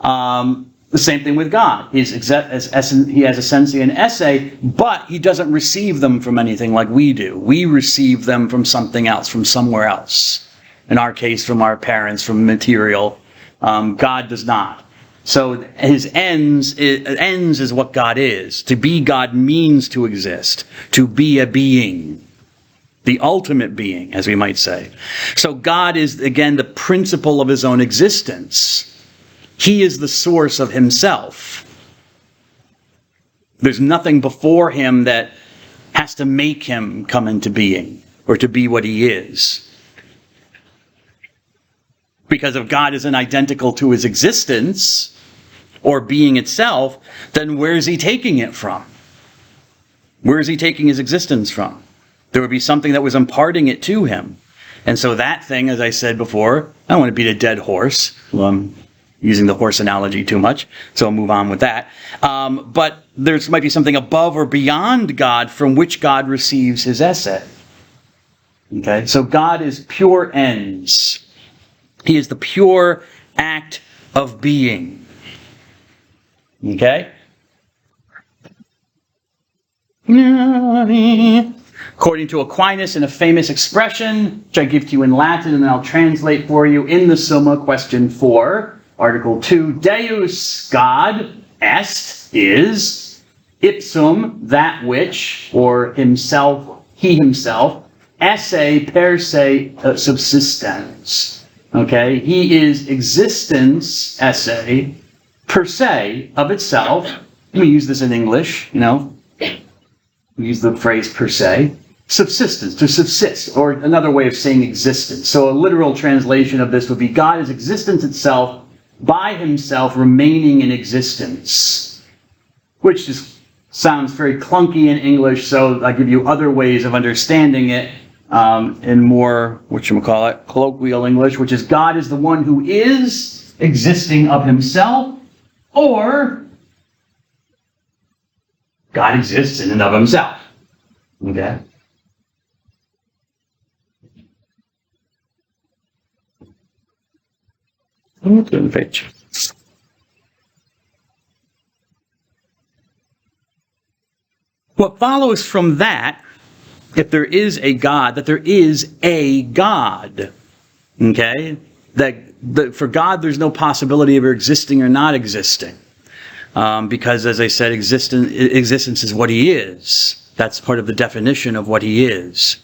The same thing with God. He has essentia and esse, but he doesn't receive them from anything like we do. We receive them from something else, from somewhere else. In our case, from our parents, from material. God does not. So his ends is what God is. To be God means to exist, to be a being, the ultimate being, as we might say. So God is, again, the principle of his own existence. He is the source of himself. There's nothing before him that has to make him come into being or to be what he is. Because if God isn't identical to his existence or being itself, then where is he taking it from? Where is he taking his existence from? There would be something that was imparting it to him. And so that thing, as I said before, I don't want to beat a dead horse. Well, I'm using the horse analogy too much, so I'll move on with that. But there might be something above or beyond God from which God receives his esse. Okay, so God is pure ends. He is the pure act of being. Okay? According to Aquinas, in a famous expression, which I give to you in Latin and then I'll translate for you in the Summa, question 4, Article 2, Deus, God, est, is, ipsum, that which, or himself, he himself, esse per se subsistens. Okay? He is existence, esse, per se, of itself. We use this in English, we use the phrase per se. Subsistence, to subsist, or another way of saying existence. So a literal translation of this would be God is existence itself, by himself remaining in existence. Which just sounds very clunky in English, so I give you other ways of understanding it in more, colloquial English, which is God is the one who is existing of himself, or God exists in and of himself. Okay? Turn the page. What follows from that, if there is a God, that there is a God. Okay? That for God, there's no possibility of existing or not existing. Because, as I said, existence is what he is. That's part of the definition of what he is.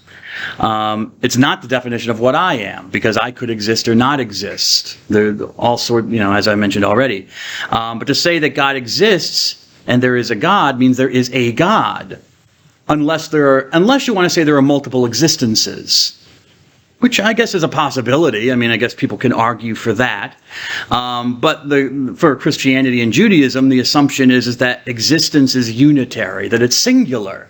It's not the definition of what I am, because I could exist or not exist. There are all sorts, as I mentioned already. But to say that God exists and there is a God means there is a God, unless you want to say there are multiple existences, which I guess is a possibility. I mean, I guess people can argue for that. But for Christianity and Judaism, the assumption is that existence is unitary, that it's singular.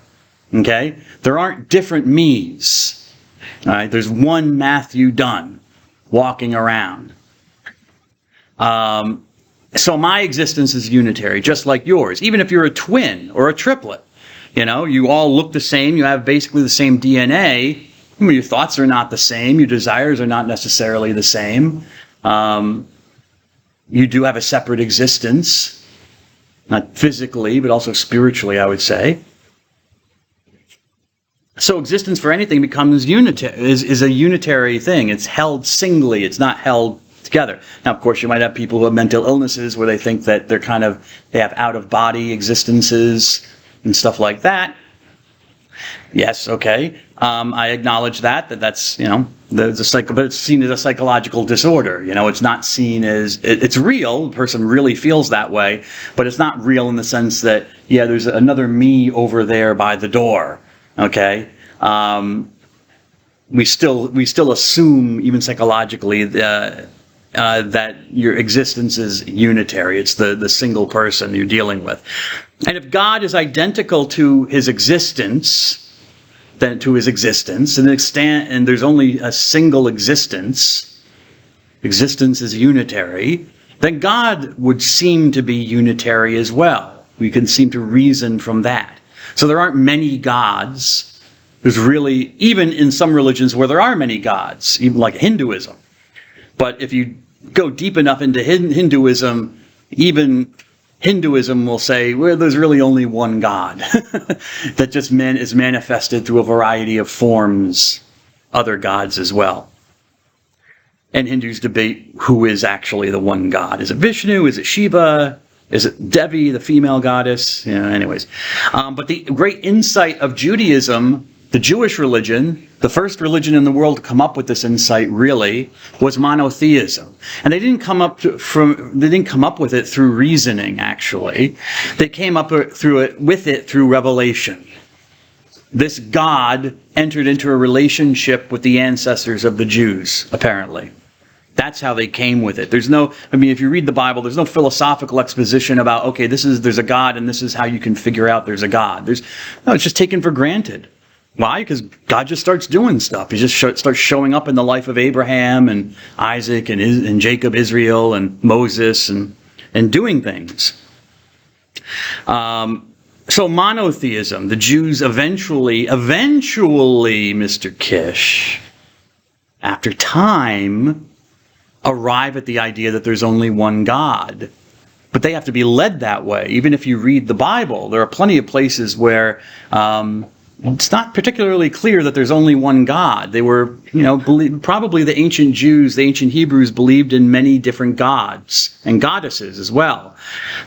Okay? There aren't different me's. All right? There's one Matthew Dunn walking around. So my existence is unitary, just like yours. Even if you're a twin or a triplet, you all look the same. You have basically the same DNA. Your thoughts are not the same. Your desires are not necessarily the same. You do have a separate existence, not physically, but also spiritually, I would say. So existence for anything becomes is a unitary thing. It's held singly. It's not held together. Now, of course, you might have people who have mental illnesses where they think that they have out-of-body existences and stuff like that. Yes, okay. I acknowledge that's but it's seen as a psychological disorder. It's not seen as it's real. The person really feels that way, but it's not real in the sense that there's another me over there by the door. Okay. We still assume, even psychologically, that your existence is unitary. It's the single person you're dealing with. And if God is identical to his existence, then to his existence, and there's only a single existence is unitary, then God would seem to be unitary as well. We can seem to reason from that. So there aren't many gods. There's really, even in some religions where there are many gods, even like Hinduism. But if you go deep enough into Hinduism, even Hinduism will say, well, there's really only one God that just is manifested through a variety of forms, other gods as well. And Hindus debate who is actually the one God. Is it Vishnu? Is it Shiva? Is it Devi, the female goddess? Anyways. But the great insight of Judaism, the Jewish religion, the first religion in the world to come up with this insight really was monotheism. And they didn't come up with it through reasoning, actually. They came up with it through revelation. This God entered into a relationship with the ancestors of the Jews, apparently. That's how they came with it. If you read the Bible, there's no philosophical exposition about, okay, there's a God and this is how you can figure out there's a God. It's just taken for granted. Why? Because God just starts doing stuff. He just starts showing up in the life of Abraham and Isaac and Jacob, Israel, and Moses, and doing things. So monotheism, the Jews eventually, Mr. Kish, after time, arrive at the idea that there's only one God. But they have to be led that way. Even if you read the Bible, there are plenty of places where it's not particularly clear that there's only one God. They were, probably the ancient Jews, the ancient Hebrews believed in many different gods and goddesses as well.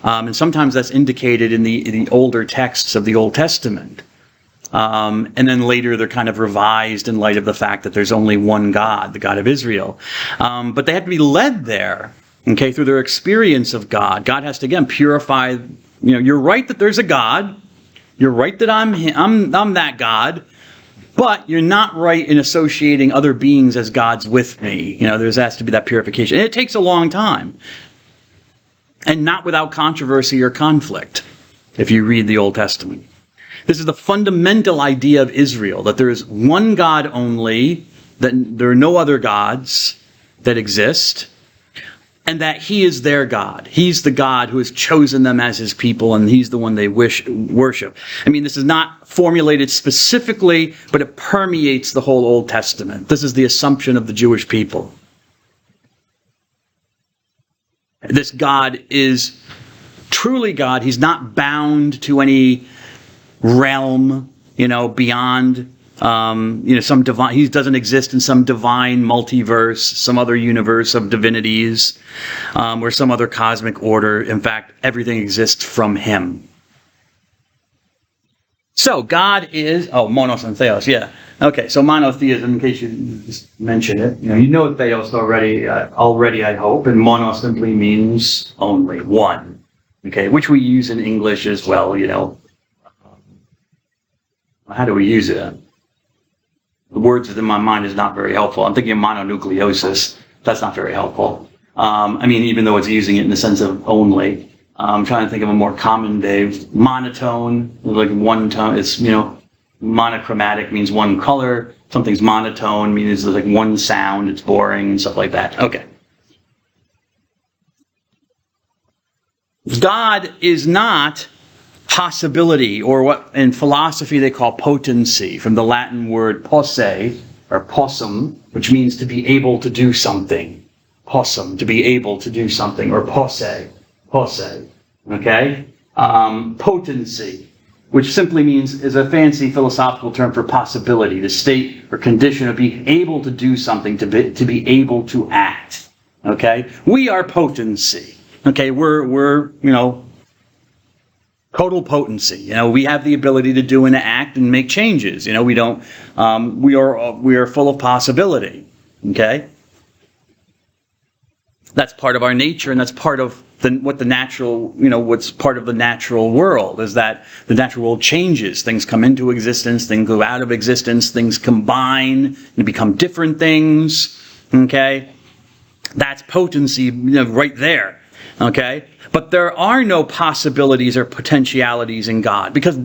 And sometimes that's indicated in the older texts of the Old Testament. And then later they're kind of revised in light of the fact that there's only one God, the God of Israel. But they have to be led there, okay, through their experience of God. God has to, again, purify, you're right that there's a God. You're right that I'm that God, but you're not right in associating other beings as gods with me. There has to be that purification. And it takes a long time. And not without controversy or conflict, if you read the Old Testament. This is the fundamental idea of Israel, that there is one God only, that there are no other gods that exist, and that he is their God. He's the God who has chosen them as his people, and he's the one they worship. This is not formulated specifically, but it permeates the whole Old Testament. This is the assumption of the Jewish people. This God is truly God. He's not bound to any realm, beyond, some divine, he doesn't exist in some divine multiverse, some other universe of divinities, or some other cosmic order. In fact, everything exists from him. So God is, monos and theos, yeah. Okay, so monotheism, in case you just mentioned it, you know theos already, I hope, and monos simply means only, one. Okay, which we use in English as well, How do we use it? The words in my mind is not very helpful. I'm thinking of mononucleosis. That's not very helpful. Even though it's using it in the sense of only. I'm trying to think of a more common, Dave. Monotone, like one tone. It's, monochromatic means one color. Something's monotone means it's like one sound. It's boring and stuff like that. Okay. God is not possibility, or what in philosophy they call potency, from the Latin word posse, or possum, which means to be able to do something. Possum, to be able to do something, or posse, okay? Potency, which simply means, is a fancy philosophical term for possibility, the state or condition of being able to do something, to be able to act, okay? We are potency, okay? We're total potency. We have the ability to do and act and make changes. We don't. We are full of possibility. Okay. That's part of our nature, and that's part of what the natural. What's part of the natural world is that the natural world changes. Things come into existence. Things go out of existence. Things combine and become different things. Okay. That's potency. Right there. Okay? But there are no possibilities or potentialities in God, because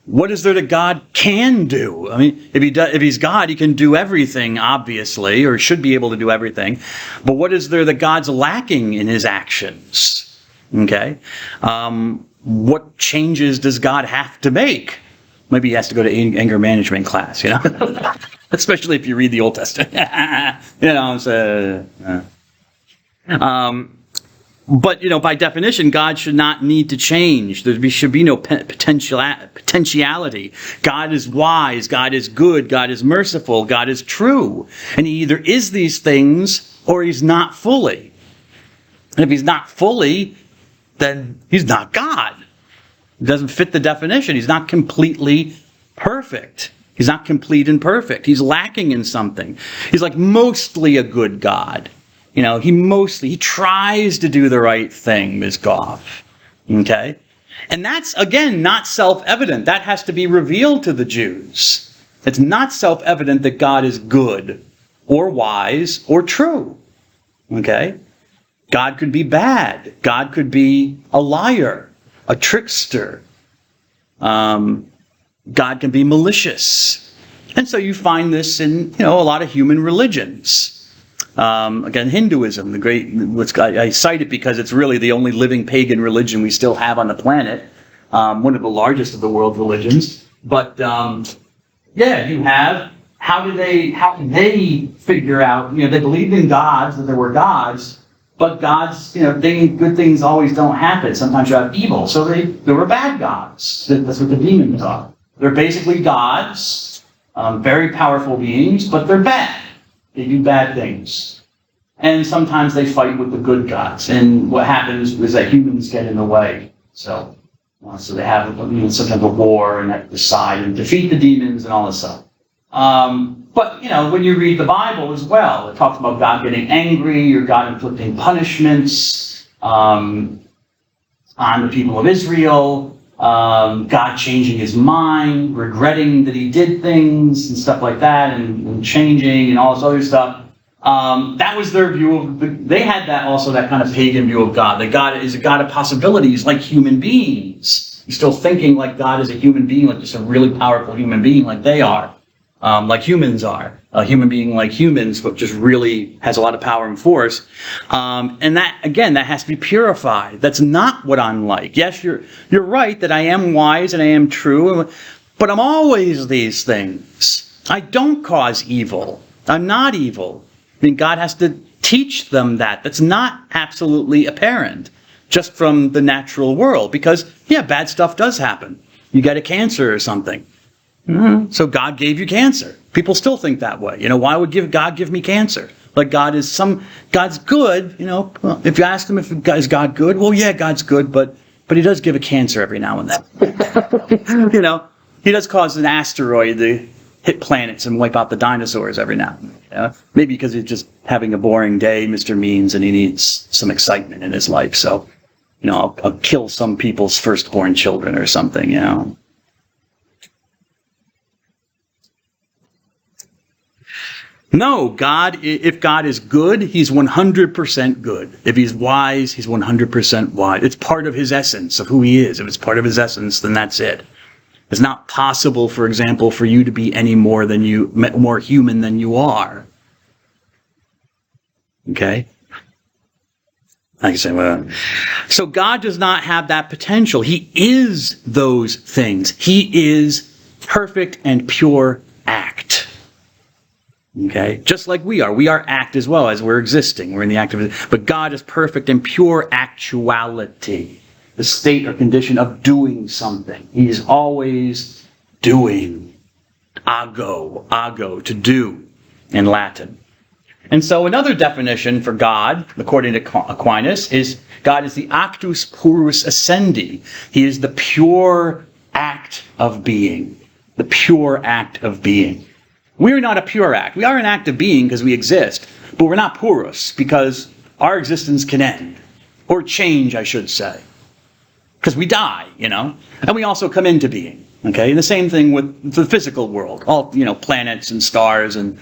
what is there that God can do? If he's God, he can do everything, obviously, or should be able to do everything. But what is there that God's lacking in his actions? Okay? What changes does God have to make? Maybe he has to go to anger management class, especially if you read the Old Testament. But, by definition, God should not need to change. There should be no potentiality. God is wise. God is good. God is merciful. God is true. And he either is these things or he's not fully. And if he's not fully, then he's not God. He doesn't fit the definition. He's not completely perfect. He's not complete and perfect. He's lacking in something. He's like mostly a good God. He tries to do the right thing, Ms. Goff. Okay? And that's, again, not self-evident. That has to be revealed to the Jews. It's not self-evident that God is good or wise or true. Okay? God could be bad. God could be a liar, a trickster. God can be malicious. And so you find this in, a lot of human religions. Again, Hinduism, I cite it because it's really the only living pagan religion we still have on the planet, one of the largest of the world religions. But you have, how did they figure out, they believed in gods, that there were gods, but gods, good things always don't happen. Sometimes you have evil, so there were bad gods. That's what the demons are. They're basically gods, very powerful beings, but they're bad. They do bad things. And sometimes they fight with the good gods. And what happens is that humans get in the way. So they have sometimes a war and have to decide and defeat the demons and all this stuff. But, when you read the Bible as well, it talks about God getting angry or God inflicting punishments on the people of Israel. God changing his mind, regretting that he did things and stuff like that, and changing and all this other stuff. That was their view of they had that kind of pagan view of God. That God is a God of possibilities, like human beings. He's still thinking like God is a human being, like just a really powerful human being, like they are, like humans are. A human being like humans, but just really has a lot of power and force. And that, again, that has to be purified. That's not what I'm like. Yes, you're right that I am wise and I am true, but I'm always these things. I don't cause evil. I'm not evil. God has to teach them that. That's not absolutely apparent just from the natural world, because, bad stuff does happen. you get a cancer or something. So God gave you cancer. People still think that way. Why would God give me cancer? Like God's good. Well, if you ask him is God good, well, yeah, God's good, but he does give a cancer every now and then. He does cause an asteroid to hit planets and wipe out the dinosaurs every now and then. Maybe because he's just having a boring day, Mr. Means, and he needs some excitement in his life. So, I'll kill some people's firstborn children or something. No, if God is good, he's 100% good. If he's wise, he's 100% wise. It's part of his essence of who he is. If it's part of his essence, then that's it. It's not possible, for example, for you to be any more human than you are. Okay? I can say, well, so God does not have that potential. He is those things. He is perfect and pure act. Okay? Just like we are. We are act as well as we're existing. We're in the act of it. But God is perfect and pure actuality. The state or condition of doing something. He is always doing. Ago, to do in Latin. And so another definition for God, according to Aquinas, is God is the actus purus essendi. He is the pure act of being. The pure act of being. We're not a pure act. We are an act of being because we exist, but we're not purus because our existence can end. Or change, I should say. Because we die, and we also come into being, okay? And the same thing with the physical world. All, planets and stars and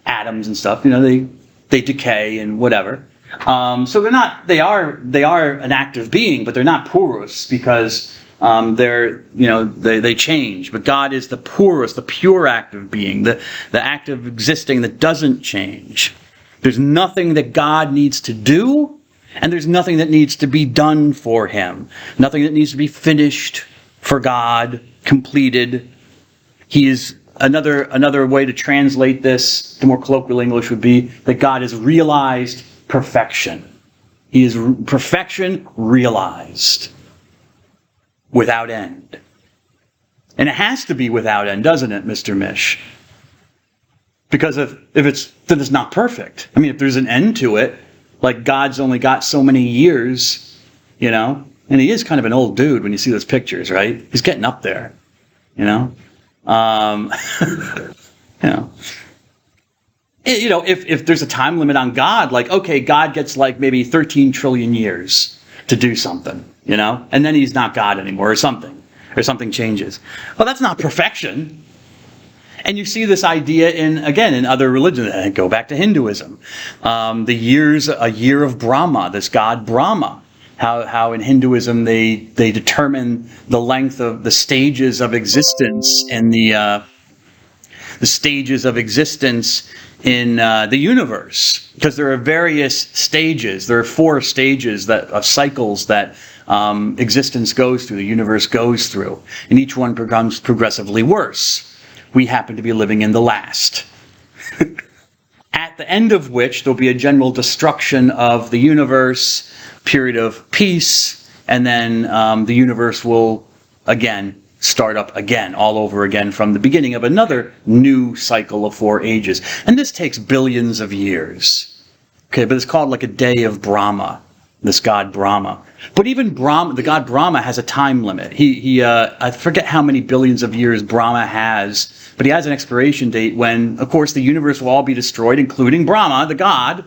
atoms and stuff, they decay and whatever. So they are an act of being, but they're not purus because they change. But God is the purus, the pure act of being, the act of existing that doesn't change. There's nothing that God needs to do. And there's nothing that needs to be done for him. Nothing that needs to be finished for God, completed. He is another way to translate this, the more colloquial English would be that God has realized perfection. He is perfection realized without end. And it has to be without end, doesn't it, Mr. Mish? Because then it's not perfect. I mean, if there's an end to it, like God's only got so many years, and he is kind of an old dude when you see those pictures, right? He's getting up there, if there's a time limit on God, like, okay, God gets like maybe 13 trillion years to do something, and then he's not God anymore or something changes. Well, that's not perfection. And you see this idea in other religions. Go back to Hinduism. A year of Brahma, this god Brahma. How in Hinduism they determine the length of the stages of existence and the stages of existence in the universe. Because there are various stages. There are 4 stages of cycles that existence goes through, the universe goes through. And each one becomes progressively worse. We happen to be living in the last. At the end of which there'll be a general destruction of the universe, period of peace, and then the universe will again start up again, all over again from the beginning of another new cycle of 4 ages. And this takes billions of years. Okay, but it's called like a day of Brahma, this god Brahma. But even Brahma, the god Brahma, has a time limit. I forget how many billions of years Brahma has, but he has an expiration date when, of course, the universe will all be destroyed, including Brahma, the god,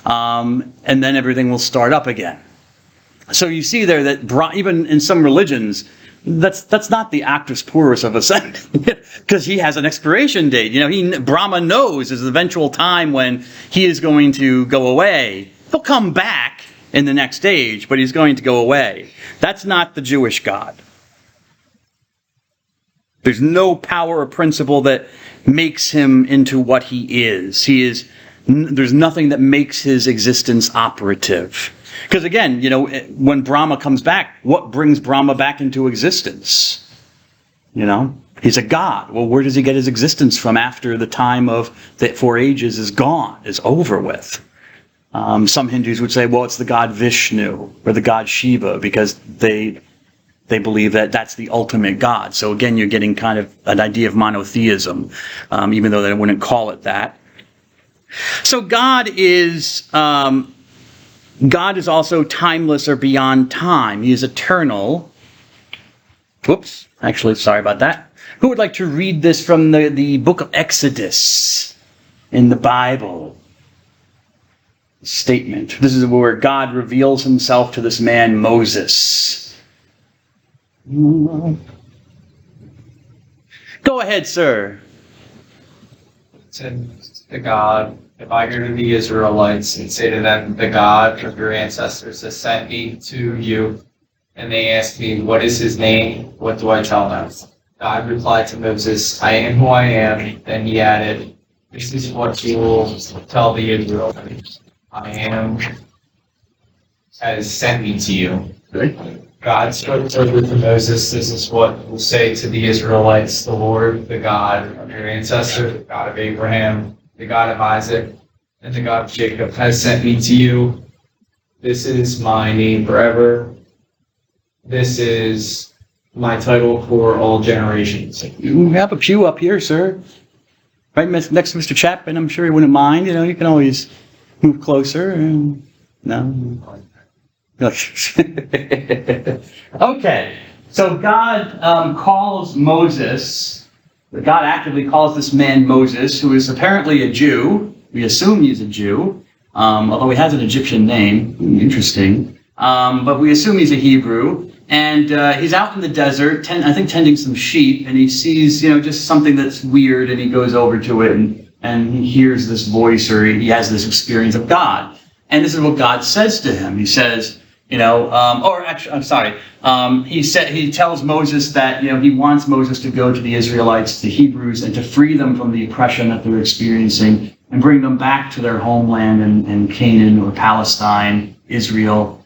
and then everything will start up again. So you see there that even in some religions, that's not the actus purus of ascent, because he has an expiration date. Brahma knows there's an eventual time when he is going to go away. He'll come back in the next age, but he's going to go away. That's not the Jewish God. There's no power or principle that makes him into what he is. There's nothing that makes his existence operative. Because again, when Brahma comes back, what brings Brahma back into existence? He's a god. Well, where does he get his existence from after the time of the 4 ages is gone, is over with? Some Hindus would say, well, it's the god Vishnu or the god Shiva, because they They believe that that's the ultimate God. So again, you're getting kind of an idea of monotheism, even though they wouldn't call it that. So God is also timeless or beyond time. He is eternal. Whoops. Actually, sorry about that. Who would like to read this from the book of Exodus in the Bible? Statement. This is where God reveals himself to this man, Moses. Go ahead, sir. To God, if I go to the Israelites and say to them, the God of your ancestors has sent me to you, and they ask me, what is his name? What do I tell them? God replied to Moses, I am who I am. Then he added, this is what you will tell the Israelites. I am has sent me to you. God spoke further to Moses, this is what will say to the Israelites, the Lord, the God of your ancestor, the God of Abraham, the God of Isaac, and the God of Jacob has sent me to you. This is my name forever. This is my title for all generations. You have a pew up here, sir. Right next to Mr. Chapman. I'm sure he wouldn't mind. You know, you can always move closer. No. Okay. So God calls Moses. God actively calls this man Moses, who is apparently a Jew. We assume he's a Jew, although he has an Egyptian name. Interesting. But we assume he's a Hebrew. And he's out in the desert, I think tending some sheep, and he sees, just something that's weird, and he goes over to it, and he hears this voice, or he has this experience of God. And this is what God says to him. He says, he tells Moses that, he wants Moses to go to the Israelites, the Hebrews, and to free them from the oppression that they're experiencing, and bring them back to their homeland in Canaan or Palestine, Israel,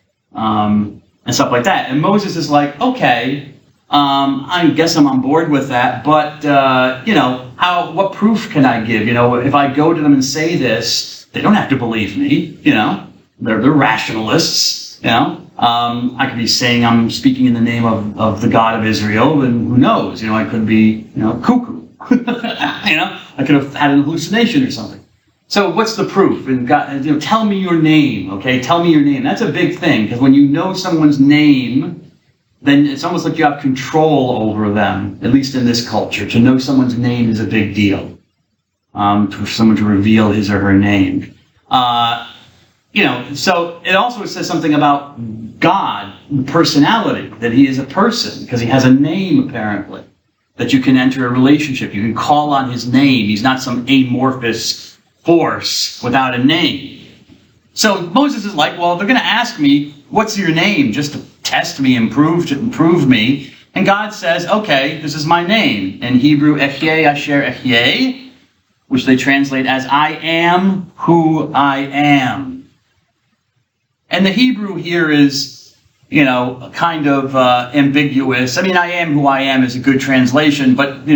and stuff like that. And Moses is like, okay, I guess I'm on board with that, but, what proof can I give? If I go to them and say this, they don't have to believe me, they're rationalists, I could be saying I'm speaking in the name of the God of Israel, and who knows, I could be, cuckoo, I could have had an hallucination or something. So what's the proof? And God, tell me your name, okay? Tell me your name. That's a big thing, because when you know someone's name, then it's almost like you have control over them, at least in this culture. To know someone's name is a big deal. For someone to reveal his or her name. So it also says something about God, personality, that he is a person, because he has a name, apparently, that you can enter a relationship. You can call on his name. He's not some amorphous force without a name. So Moses is like, well, they're going to ask me, what's your name, just to test me and prove me. And God says, okay, this is my name. In Hebrew, Ehyeh Asher Ehyeh, which they translate as, I am who I am. And the Hebrew here is, kind of ambiguous. I mean, I am who I am is a good translation, but,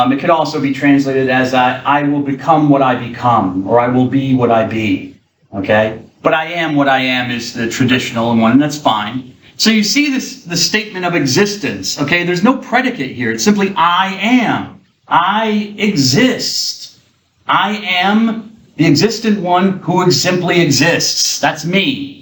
it could also be translated as, I will become what I become, or I will be what I be, okay? But I am what I am is the traditional one, and that's fine. So you see the statement of existence, okay? There's no predicate here. It's simply, I am. I exist. I am the existent one who simply exists. That's me.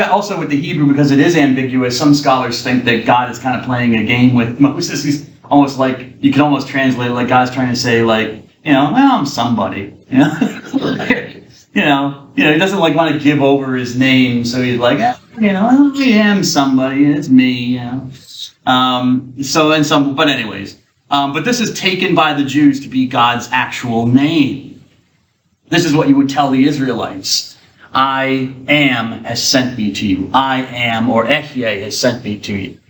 Also with the Hebrew, because it is ambiguous, some scholars think that God is kind of playing a game with Moses. He's almost like, you can almost translate it like God's trying to say, like, I'm somebody. He doesn't want to give over his name, so he's like, I am somebody, it's me. But this is taken by the Jews to be God's actual name. This is what you would tell the Israelites. I am has sent me to you. I am, or Ehyeh, has sent me to you.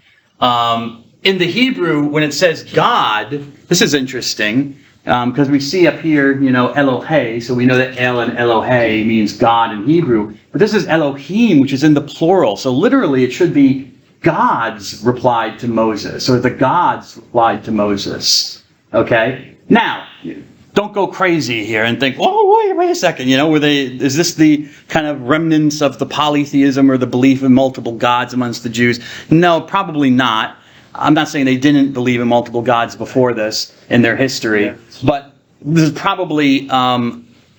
In the Hebrew, when it says God, this is interesting, because we see up here, Elohei, so we know that El and Elohei means God in Hebrew. But this is Elohim, which is in the plural. So literally, it should be gods replied to Moses, or the gods replied to Moses. Okay? Now, don't go crazy here and think, oh, wait a second, is this the kind of remnants of the polytheism or the belief in multiple gods amongst the Jews? No, probably not. I'm not saying they didn't believe in multiple gods before this in their history, but this is probably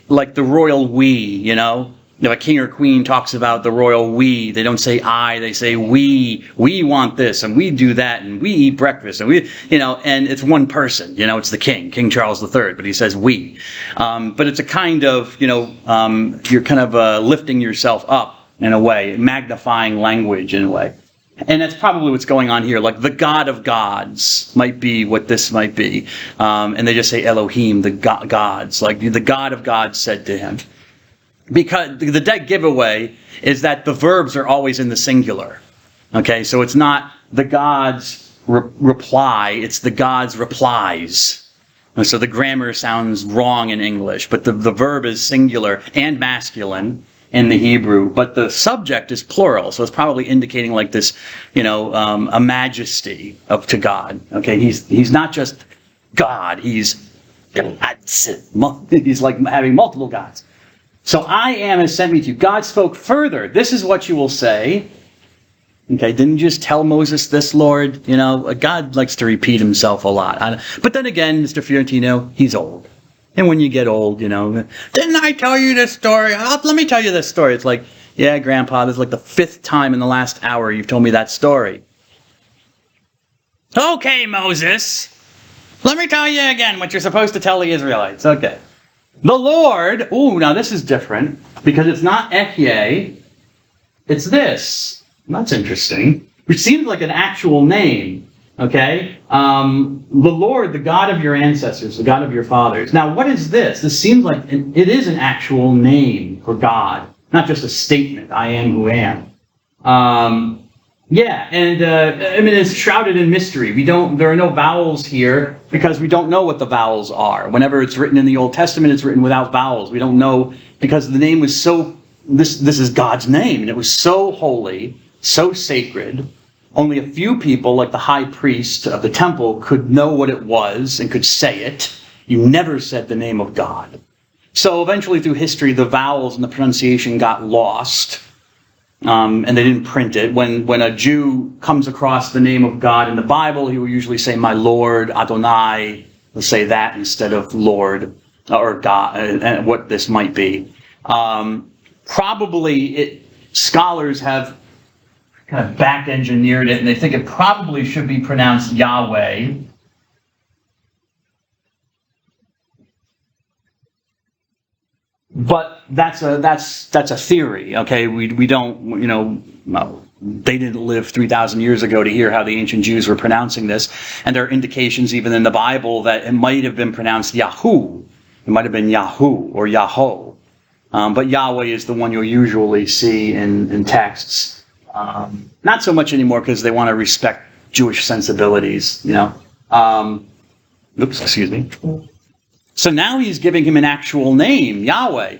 like the royal we, If a king or queen talks about the royal we, they don't say I, they say we want this, and we do that, and we eat breakfast, and and it's one person, it's the king, King Charles III, but he says we. But it's a kind of, you're kind of lifting yourself up in a way, magnifying language in a way. And that's probably what's going on here. Like the God of gods might be what this might be. And they just say Elohim, the gods. Like the God of gods said to him. Because the dead giveaway is that the verbs are always in the singular. Okay, so it's not the gods reply, it's the gods replies. And so the grammar sounds wrong in English, but the verb is singular and masculine in the Hebrew, but the subject is plural, so it's probably indicating like this, a majesty to God. Okay, he's not just God, he's like having multiple gods. So I am has sent me to you. God spoke further. This is what you will say. Okay, didn't you just tell Moses this, Lord? God likes to repeat himself a lot. But then again, Mr. Fiorentino, he's old. And when you get old, didn't I tell you this story? Let me tell you this story. It's like, yeah, Grandpa, this is like the 5th time in the last hour you've told me that story. Okay, Moses, let me tell you again what you're supposed to tell the Israelites. Okay. The Lord, now this is different, because it's not Ehyeh, it's this. That's interesting. Which seems like an actual name. Okay? The Lord, the God of your ancestors, the God of your fathers. Now, what is this? This seems like it is an actual name for God, not just a statement, I am who am. It's shrouded in mystery. There are no vowels here because we don't know what the vowels are. Whenever it's written in the Old Testament, it's written without vowels. We don't know because the name was so, this is God's name, and it was so holy, so sacred. Only a few people, like the high priest of the temple, could know what it was and could say it. You never said the name of God. So eventually through history, the vowels and the pronunciation got lost, and they didn't print it. When a Jew comes across the name of God in the Bible, he will usually say, my Lord, Adonai. He'll say that instead of Lord or God, and what this might be. Scholars have kind of back-engineered it, and they think it probably should be pronounced Yahweh. But that's a theory, okay? We don't, they didn't live 3,000 years ago to hear how the ancient Jews were pronouncing this, and there are indications even in the Bible that it might have been pronounced Yahu. It might have been Yahu or Yahoo. But Yahweh is the one you'll usually see in texts. Not so much anymore because they want to respect Jewish sensibilities, excuse me. So now he's giving him an actual name, Yahweh.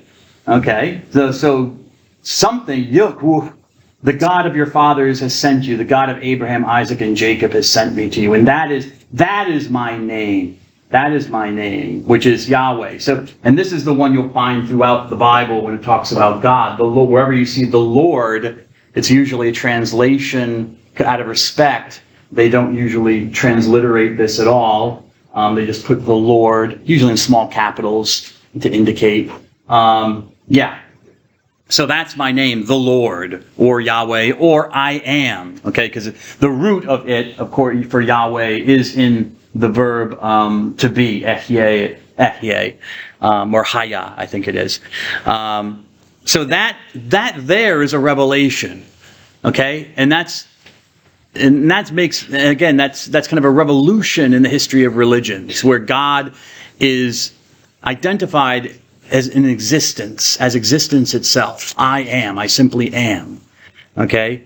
Okay, so something, the God of your fathers has sent you, the God of Abraham, Isaac, and Jacob has sent me to you, and that is my name. That is my name, which is Yahweh. So, and this is the one you'll find throughout the Bible when it talks about God. Wherever you see the Lord, it's usually a translation out of respect. They don't usually transliterate this at all. They just put the Lord, usually in small capitals, to indicate. So that's my name, the Lord, or Yahweh, or I am. Okay, because the root of it, of course, for Yahweh is in the verb to be, Ehyeh, or Haya, I think it is. So that there is a revelation. Okay, and that's kind of a revolution in the history of religions, where God is identified as an existence, as existence itself. I am. I simply am. Okay.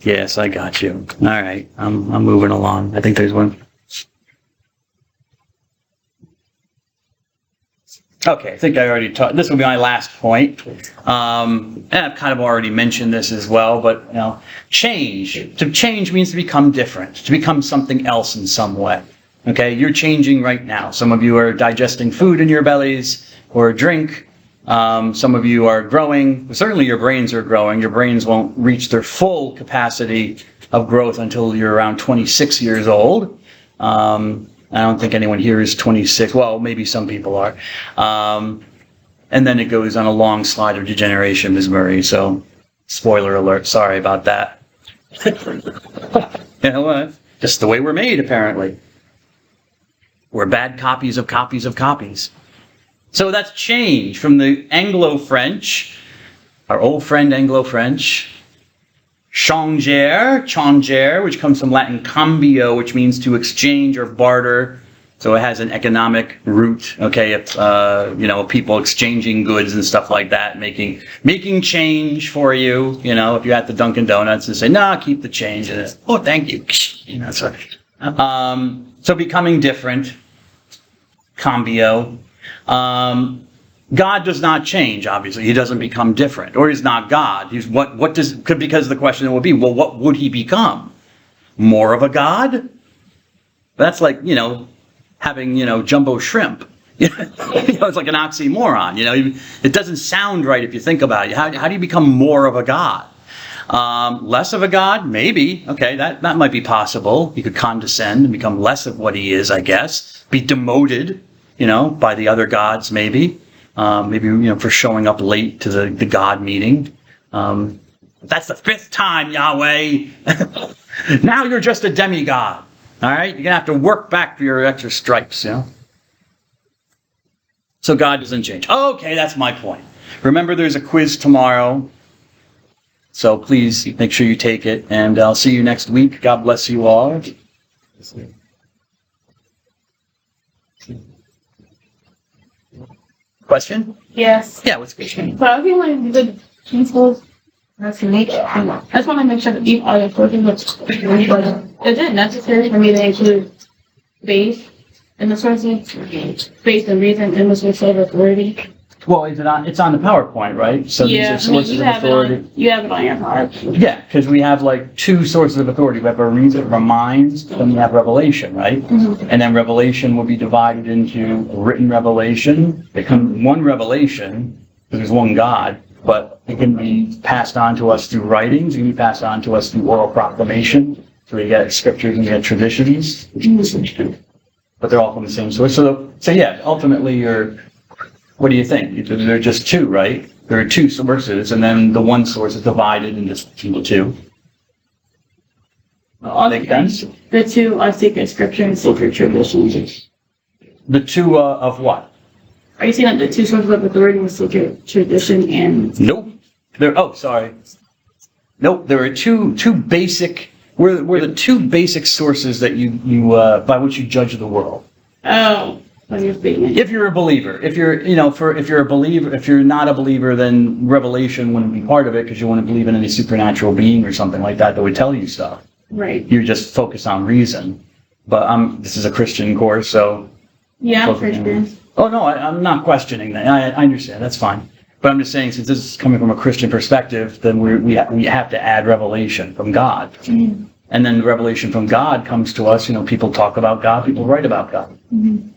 Yes, I got you. All right, I'm moving along. I think there's one. Okay, I think I already talked. This will be my last point. And I've kind of already mentioned this as well, but change. To change means to become different, to become something else in some way. Okay, you're changing right now. Some of you are digesting food in your bellies or drink. Some of you are growing. Certainly your brains are growing. Your brains won't reach their full capacity of growth until you're around 26 years old. I don't think anyone here is 26. Well, maybe some people are. And then it goes on a long slide of degeneration, Ms. Murray. So, spoiler alert. Sorry about that. You know what? Just the way we're made, apparently. We're bad copies of copies of copies. So that's change from the Anglo-French, our old friend Anglo-French, changer, which comes from Latin cambio, which means to exchange or barter. So it has an economic root, okay? If, people exchanging goods and stuff like that, making change for you, if you're at the Dunkin' Donuts and say, nah, keep the change. And it's, oh, thank you. So becoming different, cambio. God does not change, obviously. He doesn't become different, or he's not God. He's because the question would be, well, what would he become? More of a God? That's like, having, jumbo shrimp. It's like an oxymoron. It doesn't sound right if you think about it. How do you become more of a God? Less of a God? Maybe. Okay, that might be possible. He could condescend and become less of what he is, I guess. Be demoted, by the other gods, maybe. For showing up late to the God meeting. That's the 5th time, Yahweh. Now you're just a demigod. All right? You're going to have to work back for your extra stripes, So God doesn't change. Okay, that's my point. Remember, there's a quiz tomorrow. So please make sure you take it. And I'll see you next week. God bless you all. Question? Yes. Yeah, what's the question? So I feel like the principles that's nature. I just want to make sure that these are the sources of is it necessary for me to include faith in the sources? Faith and reason in the source of authority? Well, it's on the PowerPoint, right? So these are sources of authority. You have it on your card. Yeah, because we have like 2 sources of authority. We have a reason of our minds, then we have revelation, right? Mm-hmm. And then revelation will be divided into a written revelation. It comes one revelation, because there's one God, but it can be passed on to us through writings. It can be passed on to us through oral proclamation. So we get scriptures and we get traditions. Mm-hmm. But they're all from the same source. So yeah, ultimately what do you think? There are just 2, right? There are 2 sources, and then the one source is divided into 2. Make sense? The 2 are sacred scripture and sacred traditions. The 2 of what? Are you saying that the 2 sources of authority are sacred tradition and... Nope. Nope, there are two basic... We're the 2 basic sources that you by which you judge the world. Oh. If you're a believer, if you're a believer, if you're not a believer, then revelation wouldn't be part of it because you wouldn't believe in any supernatural being or something like that would tell you stuff. Right. You're just focused on reason. But this is a Christian course, so. Yeah, I'm Christian. Oh no, I'm not questioning that. I understand. That's fine. But I'm just saying, since this is coming from a Christian perspective, then we have to add revelation from God. Mm-hmm. And then the revelation from God comes to us. People talk about God. People write about God. Mm-hmm.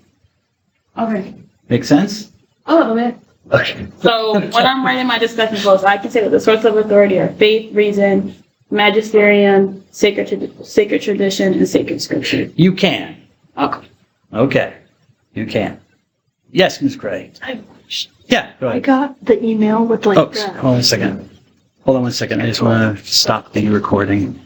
Okay. Make sense? A little bit. Okay. So when I'm writing my discussion posts, I can say that the source of authority are faith, reason, magisterium, sacred tradition, and sacred scripture. You can. Okay. Okay. You can. Yes, Ms. Gray. Yeah, go I ahead. got the email with Hold on a second. I just want to stop the recording.